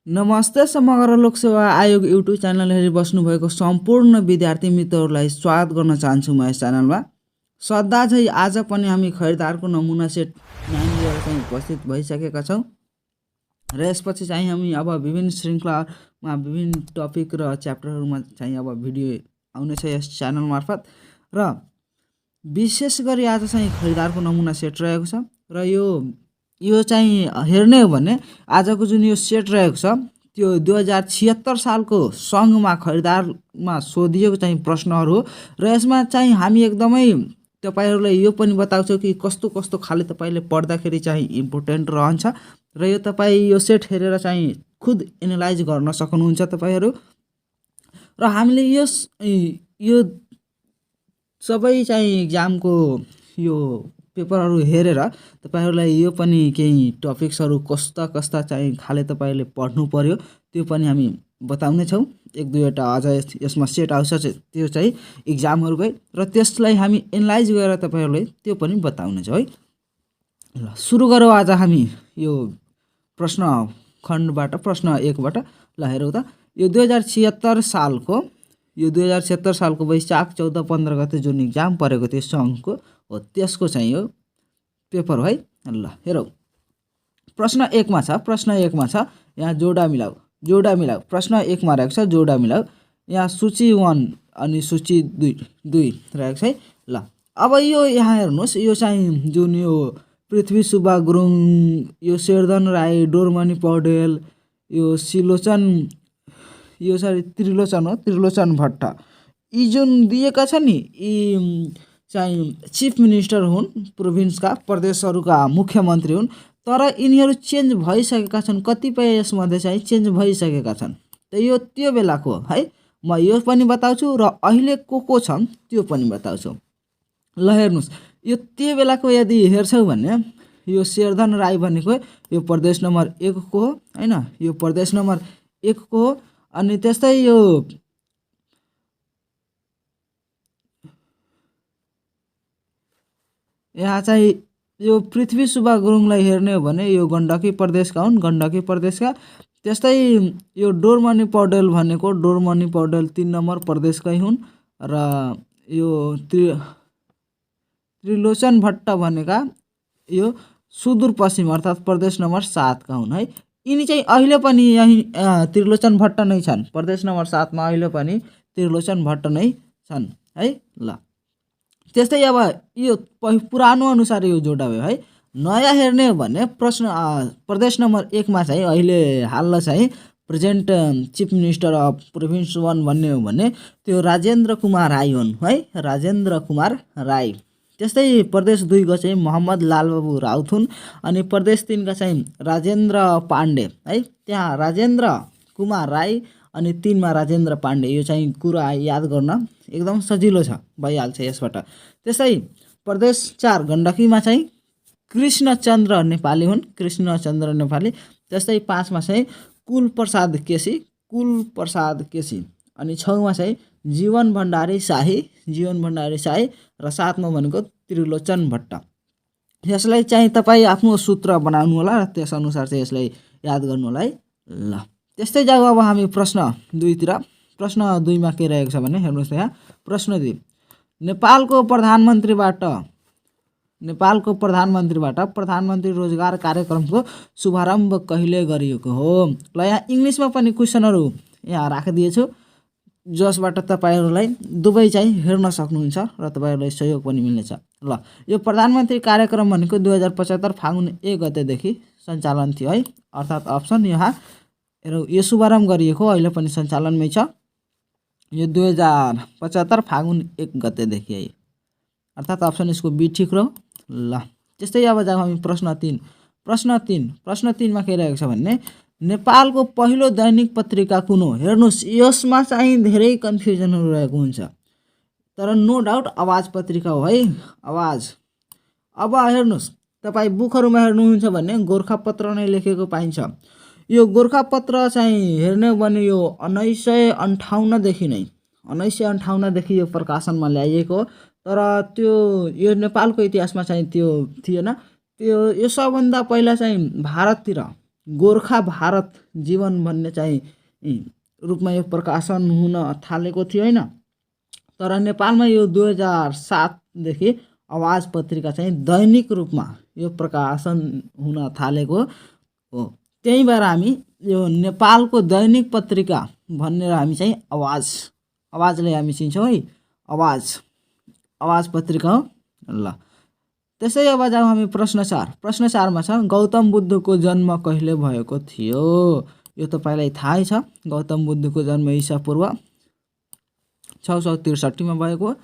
नमस्ते समग्र लोकसेवा आयोग युट्युब च्यानल हेरिबस्नुभएको सम्पूर्ण विद्यार्थी मित्रहरूलाई स्वागत गर्न चाहन्छु म यस च्यानलमा। सदा झै आज पनि हामी खरिदारको नमुना सेट 9 लिएर चाहिँ उपस्थित भइसकेका छौँ र यसपछि चाहिँ हामी अब विभिन्न श्रृङ्खलामा विभिन्न टपिक र च्याप्टरहरूमा चाहिँ अब भिडियो आउनेछ यस च्यानल मार्फत र विशेष गरी आज चाहिँ खरिदारको नमुना सेट रहेको छ र यो चाहिँ हेर्ने हो भने आजको जुन यो सेट रहेको छ त्यो 2076 सालको सङ्घमा खरिदारमा सोधिएको चाहिँ प्रश्नहरू हो र यसमा चाहिँ हामी एकदमै तपाईहरुलाई यो पनि बताउँछौँ कि कस्तो कस्तो खाले तपाईले पढ्दाखेरि चाहिँ इम्पोर्टेन्ट रहन्छ र यो तपाई यो सेट हेरेर चाहिँ खुद एनालाइज गर्न सक्नुहुन्छ तपाईहरु र हामीले यो सबै चाहिँ एक्जामको यो पेपरहरू हेरेर तपाईहरुलाई यो पनि केही टपिक्सहरू कस्ता चाहिँ खाले तपाईले पढ्नु पर्यो त्यो पनि हामी बताउने छौं। एक दुईवटा अझ यसमा सेट आउँछ त्यो चाहिँ एक्जामहरुकै र त्यसलाई हामी एनालाइज गरेर तपाईहरुलाई त्यो पनि बताउने छौं है। ल सुरु गरौँ आज हामी यो प्रश्न खण्डबाट प्रश्न 1 बाट ल हेरौँ त। यो 2076 सालको वैशाख 14 15 गते जुन एक्जाम परेको थियो संघको हो त्यसको चाहिँ यो पेपर हो है। ल हेरौँ प्रश्न 1 मा छ यहाँ जोडा मिलाऊ प्रश्न 1 मा रहेको छ जोडा मिलाऊ। यहाँ सूची 1 अनि सूची 2 रहेको छ है। ल अब यो यहाँ हेर्नुस् यो चाहिँ जुन यो पृथ्वी सुब्बा गुरुङ यो शेरधन राई डोरमणि पौडेल यो सिलोचन यो त्रिलोचन भट्ट यी जुन दिएका छन् नि यी चाहिँ चीफ मिनिस्टर हुन् प्रोभिन्सका प्रदेशहरूका मुख्यमन्त्री हुन् तर यिनीहरू चेन्ज भइसकेका छन् कतिपय यसमध्ये चाहिँ चेन्ज भइसकेका छन् त यो त्यो बेलाको है म यो पनि बताउँछु र अहिले को छन् त्यो पनि बताउँछु। ल हेर्नुस् यो त्यो बेलाको यदि हेर्छौ भने यो शेरधन राई भनेको यो प्रदेश नम्बर 1 को हो हैन यो प्रदेश नम्बर 1 को हो अनि त्यस्तै यो यहाँ चाहिँ यो पृथ्वी सुब्बा गुरुङलाई हेर्ने हो भने यो गण्डकी प्रदेशका हुन् गण्डकी प्रदेशका। त्यस्तै यो डोरमणि पौडेल भनेको डोरमणि पौडेल 3 नम्बर प्रदेशकै हुन् र यो त्रिलोचन भट्ट भनेका यो सुदूरपश्चिम अर्थात् प्रदेश नम्बर 7 का हुन् है। यिनी चाहिँ अहिले पनि यही त्रिलोचन भट्ट नै छन् प्रदेश नम्बर 7 मा अहिले पनि त्रिलोचन भट्ट नै छन् है। ल त्यस्तै अब यो पुरानो अनुसार यो जोडा भयो है। नयाँ हेर्ने हो भने प्रश्न प्रदेश नम्बर 1 मा चाहिँ अहिले हाल चाहिँ present chief minister of province 1 भन्ने हो भने त्यो राजेन्द्र कुमार राई हुन् है राजेन्द्र कुमार राई। त्यस्तै प्रदेश 2 को चाहिँ मोहम्मद लालबाबु राउत हुन् अनि प्रदेश 3 का चाहिँ राजेन्द्र पाण्डे है त्यहाँ राजेन्द्र कुमार राई अनि 3 मा राजेन्द्र पाण्डे यो चाहिँ कुरा याद गर्न एकदम सजिलो छ भइहाल्छ यसबाट। त्यस्तै प्रदेश 4 गण्डकीमा चाहिँ कृष्णचन्द्र नेपाली हुन् कृष्णचन्द्र नेपाली। त्यस्तै 5 मा चाहिँ कुलप्रसाद केसी अनि 6 मा चाहिँ जीवन भण्डारी शाही र 7 मा भनेको त्रिलोचन भट्ट। यसलाई चाहिँ तपाई आफ्नो सूत्र बनाउनु होला र त्यसअनुसार चाहिँ यसलाई याद गर्नु होला है। ल त्यस्तै जाऊ अब हामी प्रश्न 2 तिर। प्रश्न 2 मा के रहेको छ भने हेर्नुस् त यहाँ प्रश्न 2 नेपालको प्रधानमन्त्रीबाट प्रधानमन्त्री रोजगार कार्यक्रमको शुभारम्भ कहिले गरिएको हो। ल यहाँ इंग्लिशमा पनि क्वेशनहरु यहाँ राखिदिएछु जसबाट तपाईहरुलाई दुवै चाहिँ हेर्न सक्नुहुन्छ र तपाईहरुलाई सहयोग पनि मिल्नेछ। ल यो प्रधानमन्त्री कार्यक्रम भनेको 2075 फागुन 1 गतेदेखि सञ्चालन थियो है अर्थात् अप्सन यहाँ यो शुभारम्भ गरिएको अहिले पनि सञ्चालनमै छ यो 2075 फागुन 1 गतेदेखि है अर्थात् अप्सन यसको बी ठीक रह्यो। ल त्यस्तै अब जाऊ हामी प्रश्न 3 मा के रहेको छ भने नेपालको पहिलो दैनिक पत्रिका कुन हो। हेर्नुस् यसमा चाहिँ धेरै कन्फ्युजनहरु रहेको हुन्छ तर नो डाउट आवाज पत्रिका हो है आवाज। अब हेर्नुस् तपाई बुकहरुमा हेर्नुहुन्छ भने गोरखापत्र नै लेखेको पाइन्छ। यो गोरखापत्र चाहिँ हेर्ने हो भने यो 1958 देखि यो प्रकाशनमा ल्याइएको तर त्यो यो नेपालको इतिहासमा चाहिँ त्यो थिएन। त्यो यो सबभन्दा पहिला चाहिँ भारततिर गोर्खा भारत जीवन भन्ने चाहिँ रूपमा यो प्रकाशन हुन थालेको थियो हैन। तर नेपालमा यो 2007 देखि आवाज पत्रिका चाहिँ दैनिक रूपमा यो प्रकाशन हुन थालेको हो। त्यही भएर हामी यो नेपालको दैनिक पत्रिका भनेर हामी चाहिँ आवाजले हामी चिन्छौँ है। आवाज पत्रिका हो। ल त्यसै अब जाउँ हामी प्रश्न 4। प्रश्न 4 मा छ गौतम बुद्धको जन्म कहिले भएको थियो? यो तपाईँलाई थाहै छ। गौतम बुद्धको जन्म ईसापूर्व 663 मा भएको।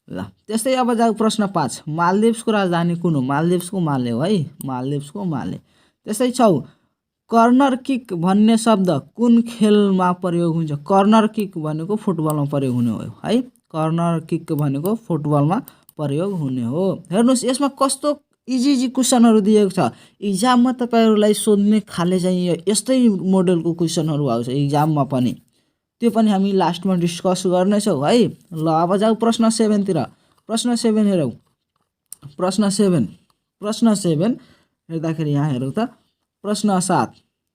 ल त्यस्तै अब जाउँ प्रश्न 5। मालदिभ्सको राजधानी कुन हो? मालदिभ्सको माले हो है। मालदिभ्सको माले। त्यस्तै 6 कर्नर किक भन्ने शब्द कुन खेलमा प्रयोग हुन्छ? कर्नर किक भनेको फुटबलमा प्रयोग हुने हो है। कर्नर किक भनेको फुटबलमा प्रयोग हुने हो। हेर्नुस् यसमा कस्तो इजी क्वेशनहरु दिएको छ। एक्जाममा तपाईहरुलाई सोध्ने खाले चाहिँ यस्तै मोडलको क्वेशनहरु आउँछ एक्जाममा पनि। त्यो पनि हामी लास्टमा डिस्कस गर्नेछौँ है। ल अब जाऊ प्रश्न 7 तिर। प्रश्न 7 हेरौँ। प्रश्न 7 हेर्दाखेरि यहाँ हेरौँ त। प्रश्न 7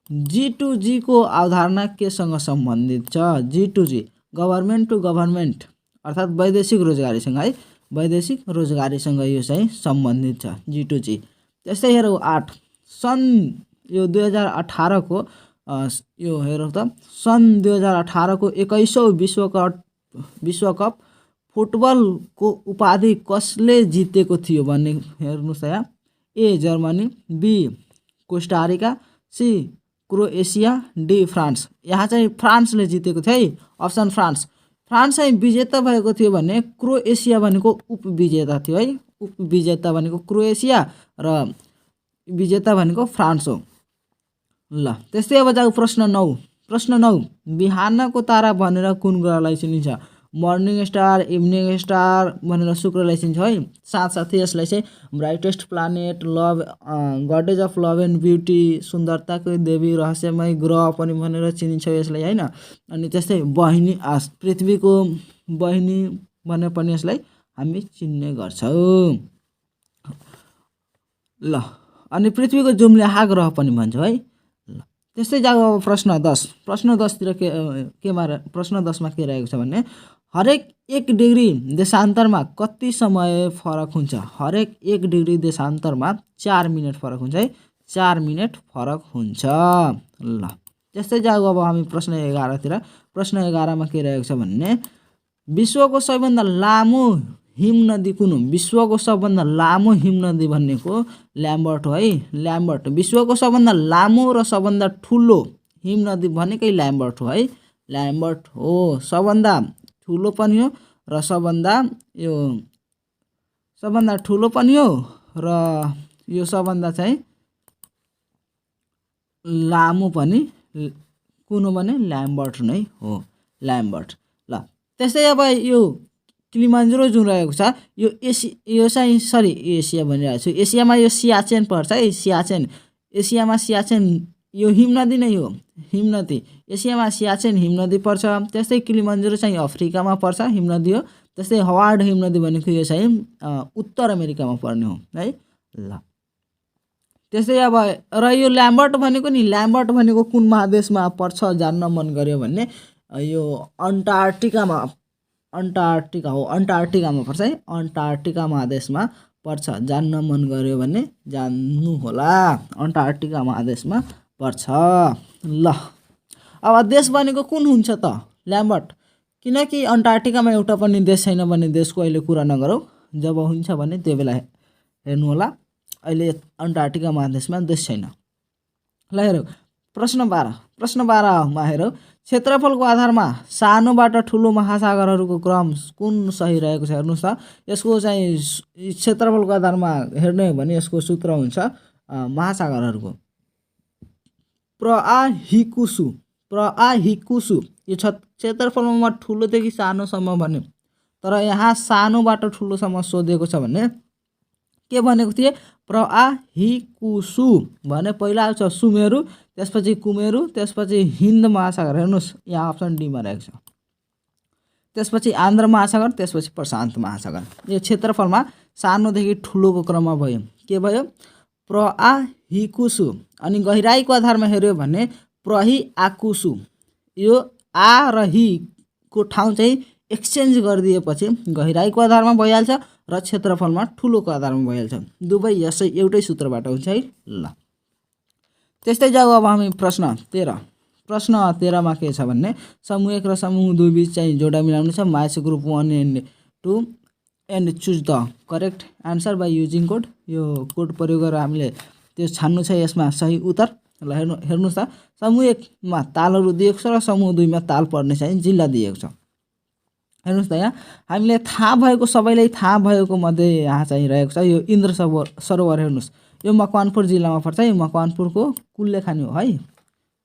G2G को अवधारणा केसँग सम्बन्धित छ? G2G गभर्नमेन्ट टु गभर्नमेन्ट अर्थात वैदेशिक रोजगारीसँग है। वैदेशिक रोजगारीसँग यो चाहिँ सम्बन्धित छ G2G। त्यस्तै हेरौँ 8 सन् यो 2018 को यो हेरौँ त। सन् 2018 को 21औं विश्वकप फुटबलको उपाधि कसले जितेको थियो भन्ने हेर्नुस् यहाँ। A Germany, B Costa Rica, C Croatia, D France. यहाँ चाहिँ फ्रान्सले जितेको थियो है। Option France. फ्रान्स चाहिँ विजेता भएको थियो भने क्रोएसिया भनेको उपविजेता थियो है। उपविजेता भनेको क्रोएसिया र विजेता भनेको फ्रान्स हो। ल त्यस्तै अब जाऊ प्रश्न 9। प्रश्न 9 बिहानको तारा भनेर कुन ग्रहलाई चिनिन्छ? मर्निङ स्टार, इभिनिङ स्टार भनेर शुक्रलाई चिन्छ है। साथसाथै यसलाई चाहिँ brightest planet, love goddess of love and beauty, सुन्दरताको देवी, रहस्यमय ग्रह पनि भनेर चिनिन्छ यसलाई हैन। अनि त्यस्तै बहिनी पृथ्वीको बहिनी भनेर पनि यसलाई हामी चिन्ने गर्छौं। ल अनि पृथ्वीको जुम्ल्याहा ग्रह पनि भन्छौं है। ल त्यस्तै जाऊ अब प्रश्न 10। प्रश्न 10 तिर प्रश्न 10 मा के रहेको छ भने हरेक 1 डिग्री देशान्तरमा कति समय फरक हुन्छ? हरेक 1 डिग्री देशान्तरमा 4 मिनेट फरक हुन्छ है। 4 मिनेट फरक हुन्छ। ल त्यस्तै जाऊ अब हामी प्रश्न 11 तिर। प्रश्न 11 मा के रहेको छ भन्ने विश्वको सबैभन्दा लामो हिमनदी कुन हो? विश्वको सबभन्दा लामो हिमनदी भनेको ल्याम्बर्ट हो है। ल्याम्बर्ट विश्वको सबभन्दा लामो र सबभन्दा ठुलो हिमनदी भनेकै ल्याम्बर्ट हो है। ल्याम्बर्ट हो सबभन्दा ठुलो पनि हो र सबभन्दा ठुलो पनि हो र यो सबभन्दा चाहिँ लामो पनि कुन हो भने ल्याम्बर्ट नै हो। ल्याम्बर्ट। ल त्यस्तै अब यो किलिमान्जारो जुन रहेको छ यो चाहिँ एसिया भनिरहेको छु। एसियामा यो सियाचेन पर्छ है। सियाचेन एसियामा सियाचेन यो हिमनदी नै हो। हिमनदी एसियामा सियाचेन हिमनदी पर्छ। त्यस्तै किलिमान्जारो चाहिँ अफ्रिकामा पर्छ हिमनदी हो। त्यस्तै हवार्ड हिमनदी भनेको यो चाहिँ उत्तर अमेरिकामा पर्ने हो है। ल त्यस्तै अब र यो ल्याम्बर्ट भनेको नि ल्याम्बर्ट भनेको कुन महादेशमा पर्छ जान्न मन गर्यो भने यो अन्टार्कटिकामा हो। अन्टार्कटिकामा पर्छ है। अन्टार्कटिका महादेशमा पर्छ। जान्न मन गर्यो भने जान्नु होला। अन्टार्कटिका महादेशमा पर्छ। ल अब देश भनेको कुन हुन्छ त? ल्याम्बर्ट। किनकि अन्टार्कटिकामा एउटा पनि देश छैन भने देशको अहिले कुरा नगरौँ। जब हुन्छ भने त्यो बेला हेर्नु होला। अहिले अन्टार्कटिका महादेशमा देश छैन। ल हेरौँ प्रश्न 12। प्रश्न 12 मा हेरौँ क्षेत्रफलको आधारमा सानोबाट ठुलो महासागरहरूको क्रम कुन सही रहेको छ? हेर्नुस् त। यसको चाहिँ क्षेत्रफलको आधारमा हेर्ने हो भने यसको सूत्र हुन्छ महासागरहरूको प्रआहिकुसु यो क्षेत्रफलमा ठुलोदेखि सानोसम्म भन्यो। तर यहाँ सानोबाट ठुलोसम्म सोधेको छ भने के भनेको थिए? प्रआहिकुसु भने पहिला आउँछ सुमेरु, त्यसपछि कुमेरु, त्यसपछि हिन्द महासागर। हेर्नुस् यहाँ अप्सन डी मा रहेको छ। त्यसपछि आन्ध्र महासागर, त्यसपछि प्रशान्त महासागर। यो क्षेत्रफलमा सानोदेखि ठुलोको क्रममा भयो। के भयो? प्रआहिकुसु। अनि गहिराईको आधारमा हेऱ्यो भने प्रहिआकुसु। यो आ र हि को ठाउँ चाहिँ एक्सचेन्ज गरिदिएपछि गहिराईको आधारमा भइहाल्छ र क्षेत्रफलमा ठुलोको आधारमा भइहाल्छ। दुवै यसै एउटै सूत्रबाट हुन्छ है। ल त्यस्तै जाऊ अब हामी प्रश्न 13। प्रश्न 13 मा के छ भन्ने समूह 1 र समूह 2 बीच चाहिँ जोडा मिलाउनु छ। Match group 1 and 2 and choose the correct answer by using code. यो कोड प्रयोग गरेर हामीले त्यो छान्नु छ यसमा सही उत्तर। ल हेर्नुहोस् त समूह 1 मा तालहरू दिएको छ र समूह 2 मा ताल पर्ने चाहिँ जिल्ला दिएको छ। हेर्नुहोस् त यहाँ हामीले थाहा भएको सबैलाई थाहा भएको मध्ये यहाँ चाहिँ रहेको छ यो इन्द्र सरोवर। हेर्नुहोस् यो मकवानपुर जिल्लामा पर्छ। यो मकवानपुरको कुल्लेखानी हो है।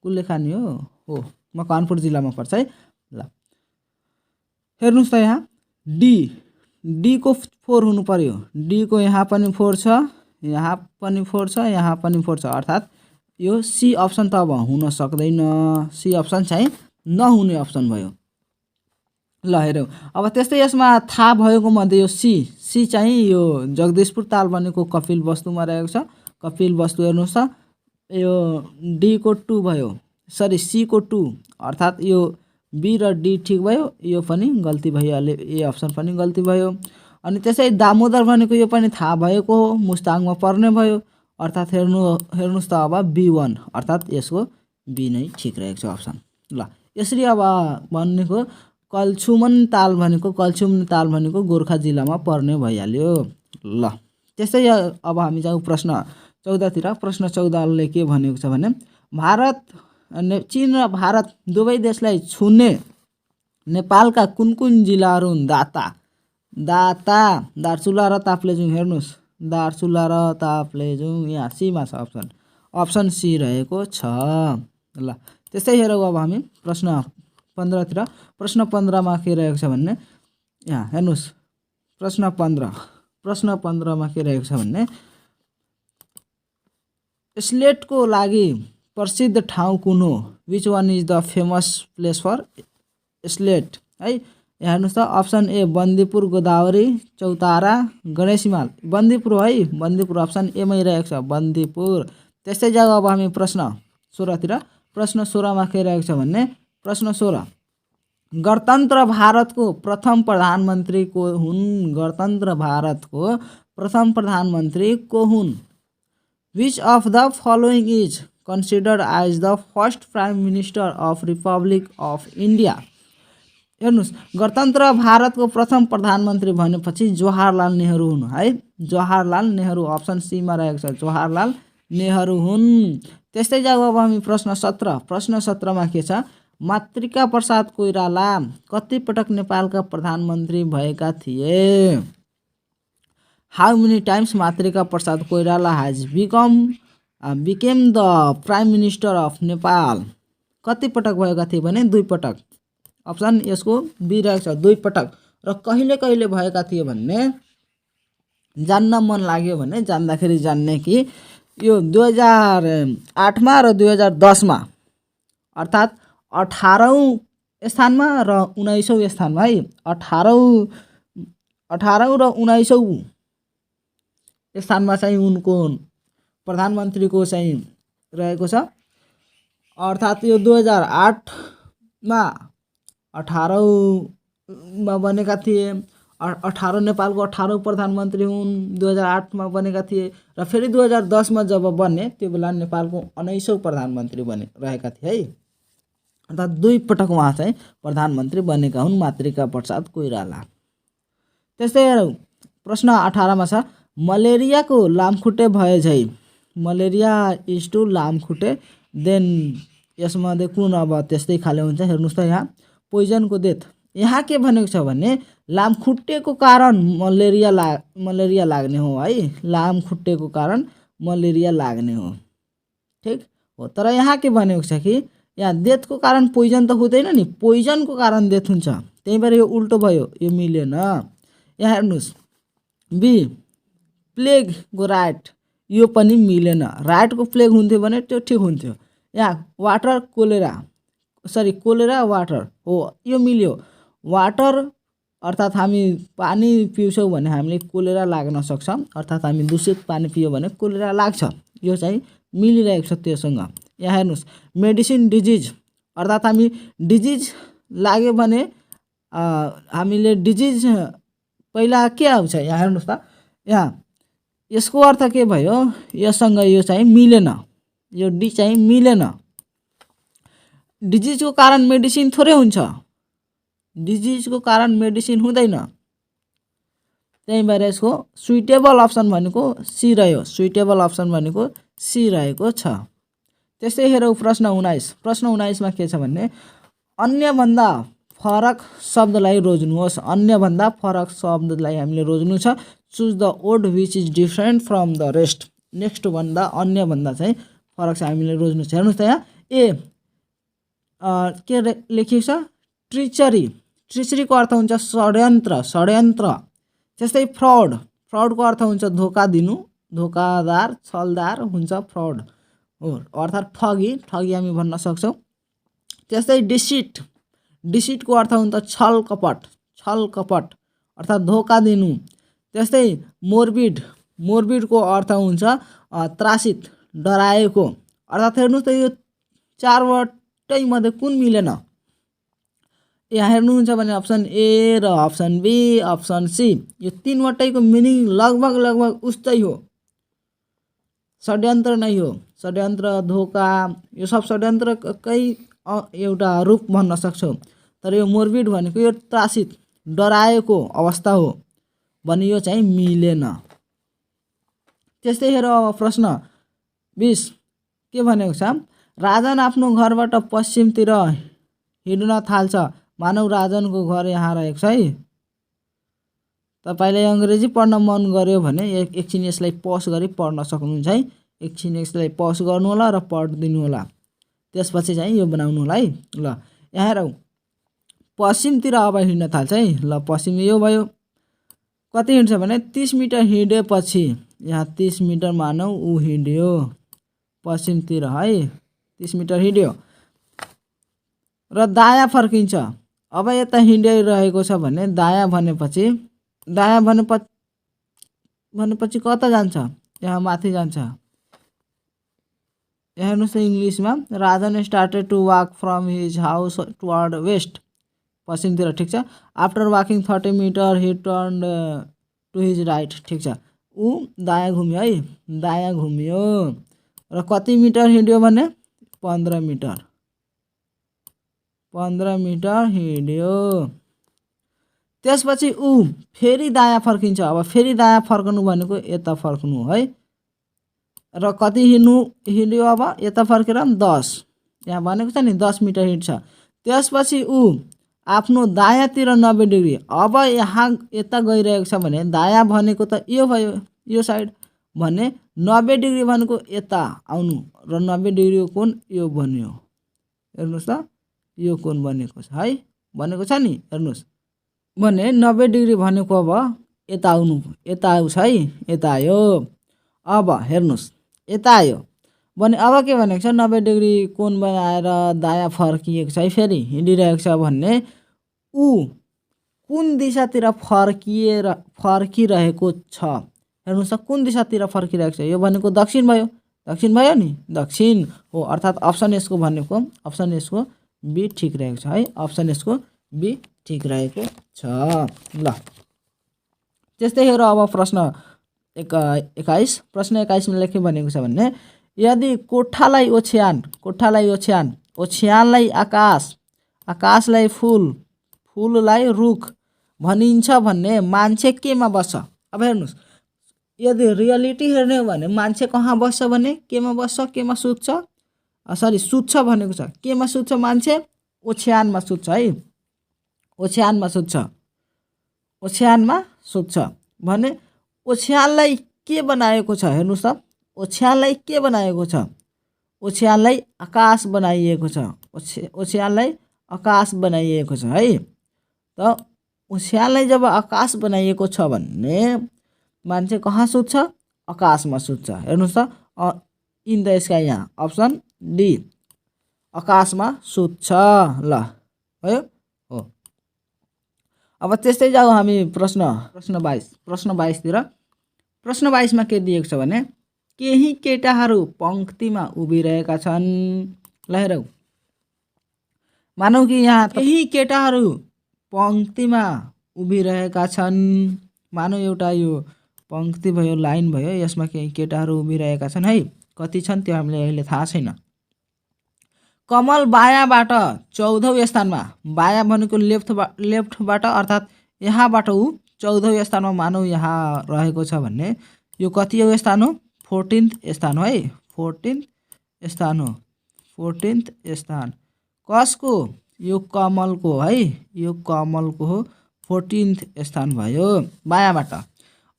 कुल्लेखानी हो मकवानपुर जिल्लामा पर्छ है। ल हेर्नुहोस् त यहाँ डी को 4 हुनु पर्यो। डी को यहाँ पनि 4 छ, यहाँ पनि 4 छ, यहाँ पनि 4 छ। अर्थात् यो सी अप्सन त अब हुन सक्दैन। सी अप्सन चाहिँ नहुने अप्सन भयो। ल हेरौँ अब त्यस्तै यसमा थाहा भएको मध्ये यो सी चाहिँ यो जगदीशपुर ताल बनेको कपिल वस्तुमा रहेको छ। कपिल वस्तु हेर्नुहोस् त यो डी को 2 भयो, सरी सी को 2 अर्थात् यो बी र डी ठिक भयो। यो पनि गल्ती भइहाल्यो, ए अप्सन पनि गल्ती भयो। अनि त्यसै दामोदर भनेको यो पनि थाहा भएको हो, मुस्ताङमा पर्ने भयो। अर्थात् हेर्नुहोस् त अब B1 अर्थात् यसको बी नै ठिक रहेको छ अप्सन। ल यसरी अब भनेको कल्छुमन ताल भनेको गोर्खा जिल्लामा पर्ने भइहाल्यो। ल त्यस्तै अब हामी जाउँ प्रश्न 14 तिर। प्रश्न 14 ले के भनेको छ भने चीन र भारत दुवै देशलाई छुने नेपालका कुन जिल्लाहरू हुन्? दार्चुला र ताप्लेजुङ। हेर्नुहोस् दार्चुला र ताप्लेजुङ यहाँ सीमा छ अप्सन सी रहेको छ। ल त्यस्तै हेरौँ अब हामी प्रश्न 15 तिर। प्रश्न 15 मा के रहेको छ भन्ने यहाँ हेर्नुहोस् प्रश्न 15 मा के रहेको छ भन्ने स्लेटको लागि प्रसिद्ध ठाउँ कुन हो? Which one is the famous place for slate है। हेर्नुहोस् त अप्सन ए बन्दीपुर गोदावरी चौतारा गणेश हिमाल। बन्दीपुर है, बन्दीपुर अप्सन ए मै रहेको छ बन्दीपुर। त्यस्तै जाऊ अब हामी प्रश्न 16 तिर। प्रश्न 16 मा के रहेको छ भन्ने प्रश्न 16 गणतन्त्र भारतको प्रथम प्रधानमन्त्री को हुन्? गणतन्त्र भारतको प्रथम प्रधानमन्त्री को हुन्? Which of the following is considered as the first prime minister of republic of India? हेर्नुहोस् गणतन्त्र भारतको प्रथम प्रधानमन्त्री भनेपछि जवाहरलाल नेहरू हुन् है। जवाहरलाल नेहरू अप्सन सी मा रहेको छ जवाहरलाल नेहरू हुन्। त्यस्तै जाऊ अब हामी प्रश्न 17। प्रश्न 17 मा के छ मातृका प्रसाद कोइराला कति पटक नेपालका प्रधानमन्त्री भएका थिए? How many times Matrika Prasad Koirala has became the prime minister of Nepal? कति पटक भएका थिए भने 2 पटक। अप्सन यसको बी रहेको छ 2 पटक। र कहिले कहिले भएका थिए भन्ने जान्न मन लाग्यो भने जान्दाखेरि जान्ने कि यो 2008 मा र 2010 मा अर्थात् 18औं स्थानमा र 19औं स्थानमा है। 18औं र 19औं स्थानमा चाहिँ उनको प्रधानमन्त्रीको चाहिँ रहेको छ। अर्थात् यो 2008 मा 18औं मा बनेका थिए। 18 नेपालको 18औं प्रधानमन्त्री हुन् 2008 मा बनेका थिए। र फेरि 2010 मा जब बने त्यो बेला नेपालको 19औं प्रधानमन्त्री रहेका थिए है। अर्थात् 2 पटक उहाँ चाहिँ प्रधानमन्त्री बनेका हुन् मातृका प्रसाद कोइराला। त्यस्तै प्रश्न 18 मा छ मलेरियाको लामखुट्टे भए झै मलेरिया इज टु लामखुट्टे देन यसमध्ये कुन अब त्यस्तै खाले हुन्छ? हेर्नुहोस् त यहाँ पोइजनको डेथ। यहाँ के भनेको छ भने लामखुट्टेको कारण मलेरिया लाग्ने हो है। लामखुट्टेको कारण मलेरिया लाग्ने हो ठीक हो। तर यहाँ के भनेको छ कि यहाँ डेथको कारण पोइजन त हुँदैन नि, पोइजनको कारण डेथ हुन्छ। त्यही भएर यो उल्टो भयो, यो मिलेन। यहाँ हेर्नुहोस् बी प्लेगको राइट यो पनि मिलेन। राइटको प्लेग हुन्थ्यो भने त्यो ठिक हुन्थ्यो। यहाँ वाटर कोलेरा वाटर हो यो मिल्यो। वाटर अर्थात् हामी पानी पिउँछौँ भने हामीले कोलेरा लाग्न सक्छ, अर्थात् हामी दूषित पानी पियो भने कोलेरा लाग्छ। यो चाहिँ मिलिरहेको छ त्योसँग। यहाँ हेर्नुहोस्, मेडिसिन डिजिज अर्थात् हामी डिजिज लाग्यो भने हामीले डिजिज पहिला के आउँछ यहाँ हेर्नुहोस् त, यहाँ यसको अर्थ के भयो, यससँग यो चाहिँ मिलेन, यो डी चाहिँ मिलेन। डिजिजको कारण मेडिसिन थोरै हुन्छ, डिजिजको कारण मेडिसिन हुँदैन। त्यही भएर यसको सुइटेबल अप्सन भनेको सी रह्यो, सुइटेबल अप्सन भनेको सी रहेको छ। त्यस्तै हेरौँ प्रश्न 19। प्रश्न 19मा के छ भने अन्यभन्दा फरक शब्दलाई रोज्नुहोस्। अन्यभन्दा फरक शब्दलाई हामीले रोज्नु छ। Choose the word which is different from the rest. Next भन्दा अन्यभन्दा चाहिँ फरक छ, हामीले रोज्नु छ। हेर्नुहोस् त यहाँ के लेखिएको छ, ट्रिचरी। ट्रिचरीको अर्थ हुन्छ षड्यन्त्र, षड्यन्त्र। त्यस्तै फ्रड, फ्रडको अर्थ हुन्छ धोका दिनु, धोकादार, छलदार हुन्छ फ्रड हो, अर्थात् ठगी, ठगी हामी भन्न सक्छौँ। त्यस्तै डिसिट, डिसिटको अर्थ हुन्छ छल कपट, छल कपट अर्थात् धोका दिनु। त्यस्तै मोर्बिड, मोर्बिडको अर्थ हुन्छ त्रासित, डराएको। अर्थात् हेर्नुहोस् त यो चारवटै मध्ये कुन मिलेन। यहाँ हेर्नुहुन्छ भने अप्सन ए र अप्सन बी, अप्सन सी, यो तीनवटैको मिनिङ लगभग लगभग उस्तै हो, षड्यन्त्र नै हो। षड्यन्त्र, धोका, यो सब षड्यन्त्रकै एउटा रूप भन्न सक्छौँ। तर यो मोर्बिड भनेको यो त्रासित, डराएको अवस्था हो भने यो चाहिँ मिलेन। त्यस्तै हेर अब प्रश्न 20 के भनेको छ, राजन आफ्नो घरबाट पश्चिमतिर हिँड्न थाल्छ। मानव राजनको घर यहाँ रहेको छ है। तपाईले अंग्रेजी पढ्न मन गर्यो भने एकछिन यसलाई पज गरी पढ्न सक्नुहुन्छ है। एकछिन यसलाई पज गर्नु होला र पढिदिनु होला, त्यसपछि चाहिँ यो बनाउनु होला है। ल यहाँ हेरौँ, पश्चिमतिर अब हिँड्न थाल्छ है। ल पश्चिम यो भयो, कति हिँड्छ भने 30 मिटर हिँडेपछि, यहाँ 30 मिटर मानौ ऊ हिँड्यो पश्चिमतिर है, 30 मिटर हिँड्यो र दायाँ फर्किन्छ। अब यता हिँडिरहेको छ भने दायाँ भनेपछि, दायाँ भनेपछि कता जान्छ, यहाँ माथि जान्छ। यहाँ हेर्नुहोस् इङ्ग्लिसमा, Rajan started to walk from his house toward west, पश्चिमतिर, ठिक छ। After walking 30 metre he turn to his right, ठिक छ। ऊ दायाँ घुम्यो है, दायाँ घुम्यो र कति मिटर हिँड्यो भने 15 मिटर, 15 मिटर हिँड्यो। त्यसपछि ऊ फेरि दायाँ फर्किन्छ। अब फेरि दायाँ फर्कनु भनेको यता फर्कनु है, र कति हिँड्यो अब यता फर्केर 10, यहाँ भनेको छ नि 10 मिटर हिँड्छ। त्यसपछि ऊ आफ्नो दायाँतिर 90 डिग्री, अब यहाँ यता गइरहेको छ भने दायाँ भनेको त यो भयो, यो साइड भने 90 डिग्री भनेको यता आउनु र 90 डिग्रीको कोण यो बन्यो। हेर्नुहोस् त यो कोण बनेको छ है, बनेको छ नि, हेर्नुहोस् भने 90 डिग्री भनेको अब यता आउनु, यता आउँछ है, यता आयो। अब हेर्नुहोस् यता आयो भने अब के भनेको छ, 90 डिग्री कोण बनाएर दायाँ फर्किएको छ है, फेरि हिँडिरहेको छ भन्ने ऊ कुन दिशातिर फर्किरहेको छ। हेर्नुहोस् त कुन दिशातिर फर्किरहेको छ, यो भनेको दक्षिण भयो, दक्षिण भयो नि, दक्षिण हो। अर्थात् अप्सन यसको भनेको, अप्सन यसको बी ठिक रहेको छ है, अप्सन यसको बी ठिक रहेको छ। ल त्यस्तै हेर अब प्रश्न 21। प्रश्न 21 मा लेखे भनेको छ भने यदि कोठालाई ओछ्यान, कोठालाई ओछ्यान, ओछ्यानलाई आकाश, आकाशलाई फूल, फूललाई रुख भनिन्छ भन्ने मान्छे केमा बस्छ। अब हेर्नुहोस्, यदि रियालिटी हेर्ने हो भने मान्छे कहाँ बस्छ भने केमा बस्छ, केमा सुत्छ, सरी सुत्छ भनेको छ, केमा सुत्छ मान्छे, ओछ्यानमा सुत्छ है, ओछ्यानमा सुत्छ, ओछ्यानमा सुत्छ भने ओछ्यानलाई के बनाएको छ। हेर्नुहोस् त ओछ्यानलाई के बनाएको छ, ओछ्यानलाई आकाश बनाइएको छ, ओछ्यानलाई आकाश बनाइएको छ है। त ओछ्यानलाई जब आकाश बनाइएको छ भन्ने मान्छे कहाँ सुत्छ, आकाशमा सुत्छ। हेर्नुहोस् त इन द स्काई, यहाँ अप्सन डी आकाशमा सुत्छ। ल भयो हो। अब त्यस्तै जाउँ हामी प्रश्न 22 तिर। प्रश्न 22 मा के दिएको छ भने केही केटाहरू पंक्तिमा उभिरहेका छन्। ल हेरौ, मानौ कि यहाँ केही केटाहरू पंक्तिमा उभिरहेका छन्। मानौ एउटा यो पंक्ति भयो, लाइन भयो, यसमा केही केटाहरू उभिरहेका छन् है। कति छन् त्यो हामीले अहिले थाहा छैन। कमल बायाँबाट 14औं स्थानमा, बायाँ भनेको लेफ्टबाट अर्थात् यहाँबाट ऊ 14औं स्थानमा मानौ यहाँ रहेको छ भन्ने। यो कतिऔं स्थान हो? 14th स्थान हो है। 14th स्थान हो। 14th स्थान कसको? यो कमलको है। यो कमलको हो 14th स्थान भयो बायाँबाट।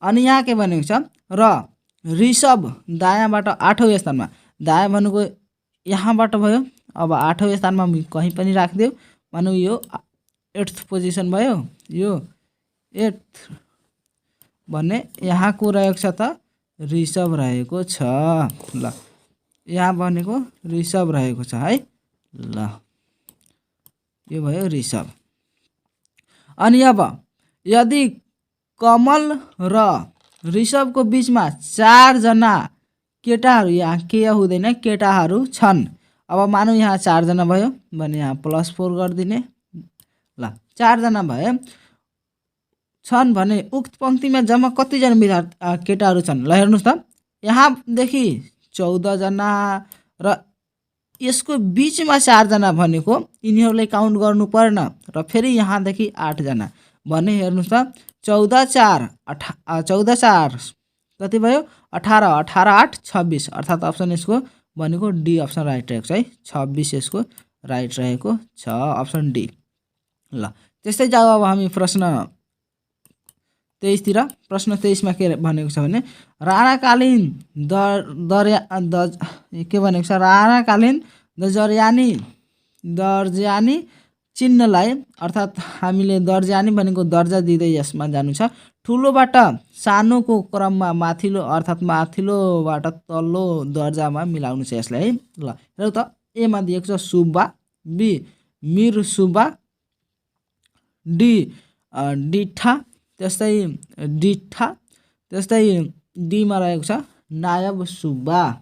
अनि यहाँ के भनेको छ र ऋषभ दायाँबाट 8औं स्थानमा। दायाँ भनेको यहाँबाट भयो। अब 8औं स्थानमा कहीँ पनि राखिदेऊ। मानौ यो 8th पोजिसन भयो। यो 8th भन्ने यहाँ को रहेको छ त? ऋषभ रहेको छ। ल यहाँ भनेको ऋषभ रहेको छ है। ल यो भयो ऋषभ। अनि अब यदि कमल र ऋषभको बीचमा 4 जना केटाहरू, यहाँ के हुँदैन, केटाहरू छन्। अब मानौ यहाँ 4 जना भयो भने यहाँ +4 गरिदिने। ल 4 जना भए छन् भने उक्त पंक्तिमा जम्मा कतिजना केटाहरू छन्? ल हेर्नुहोस् त, यहाँदेखि 14 जना र यसको बीचमा 4 जना भनेको यिनीहरूलाई काउन्ट गर्नु पर्न र फेरि यहाँदेखि 8 जना भने हेर्नुहोस् त 14 4 कति भयो? 18 18 8 26 अर्थात् अप्सन यसको भनेको डी अप्सन राइट रहेको छ है। 26 यसको राइट रहेको छ, अप्सन डी। ल त्यस्तै जाऊ अब हामी प्रश्न 23 तिर। प्रश्न 23 मा के भनेको छ भने राणाकालीन के भनेको छ? राणाकालीन दर्जानी चिन्हलाई अर्थात् हामीले दर्जानी भनेको दर्जा दिँदै यसमा जानु छ। ठुलोबाट सानोको क्रममा माथिल्लो अर्थात् माथिल्लोबाट तल्लो दर्जामा मिलाउनु छ यसलाई है। ल हेरौ त, ए मा दिएको छ सुब्बा, बी मिर सुब्बा, डी डिठा, त्यस्तै डिठा, त्यस्तै डी मा रहेको छ नायब सुब्बा।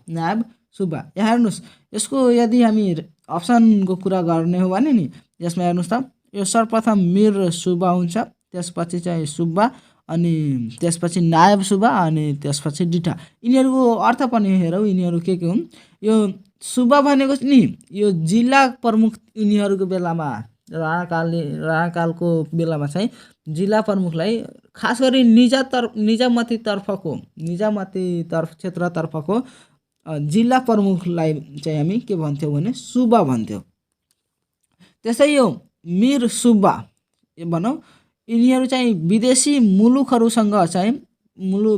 यहाँ हेर्नुहोस्, यसको यदि हामी अप्सनको कुरा गर्ने हो भने नि यसमा हेर्नुहोस् त, यो सर्वप्रथम मिर सुब्बा हुन्छ, त्यसपछि चाहिँ सुब्बा, अनि त्यसपछि नायब सुब्बा, अनि त्यसपछि डिठा। यिनीहरूको अर्थ पनि हेरौँ, यिनीहरू के हुन्। यो सुब्बा भनेको नि यो जिल्ला प्रमुख यिनीहरूको बेलामा राणाकालको बेलामा चाहिँ जिल्ला प्रमुखलाई खास गरी निजामती क्षेत्रतर्फको जिल्ला प्रमुखलाई चाहिँ हामी के भन्थ्यौँ भने सुब्बा भन्थ्यौँ। त्यसै यो मिर सुब्बा भनौँ, यिनीहरू चाहिँ विदेशी मुलुकहरूसँग चाहिँ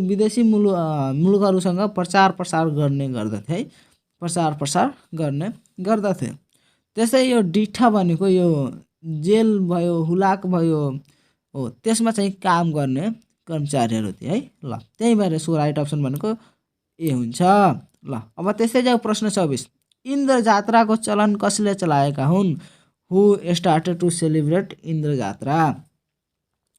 विदेशी मुलुकहरूसँग प्रचार प्रसार गर्ने गर्दथे है। प्रसार गर्ने गर्दथे। त्यसै यो डिठा भनेको यो जेल भयो, हुलाक भयो हो, त्यसमा चाहिँ काम गर्ने कर्मचारीहरू थिए है। ल त्यही भएर यसको राइट अप्सन भनेको ए हुन्छ। ल अब त्यस्तै जाऊ प्रश्न 24। इन्द्र जात्राको चलन कसले चलाएका हुन्? हु started to celebrate Indra Jatra?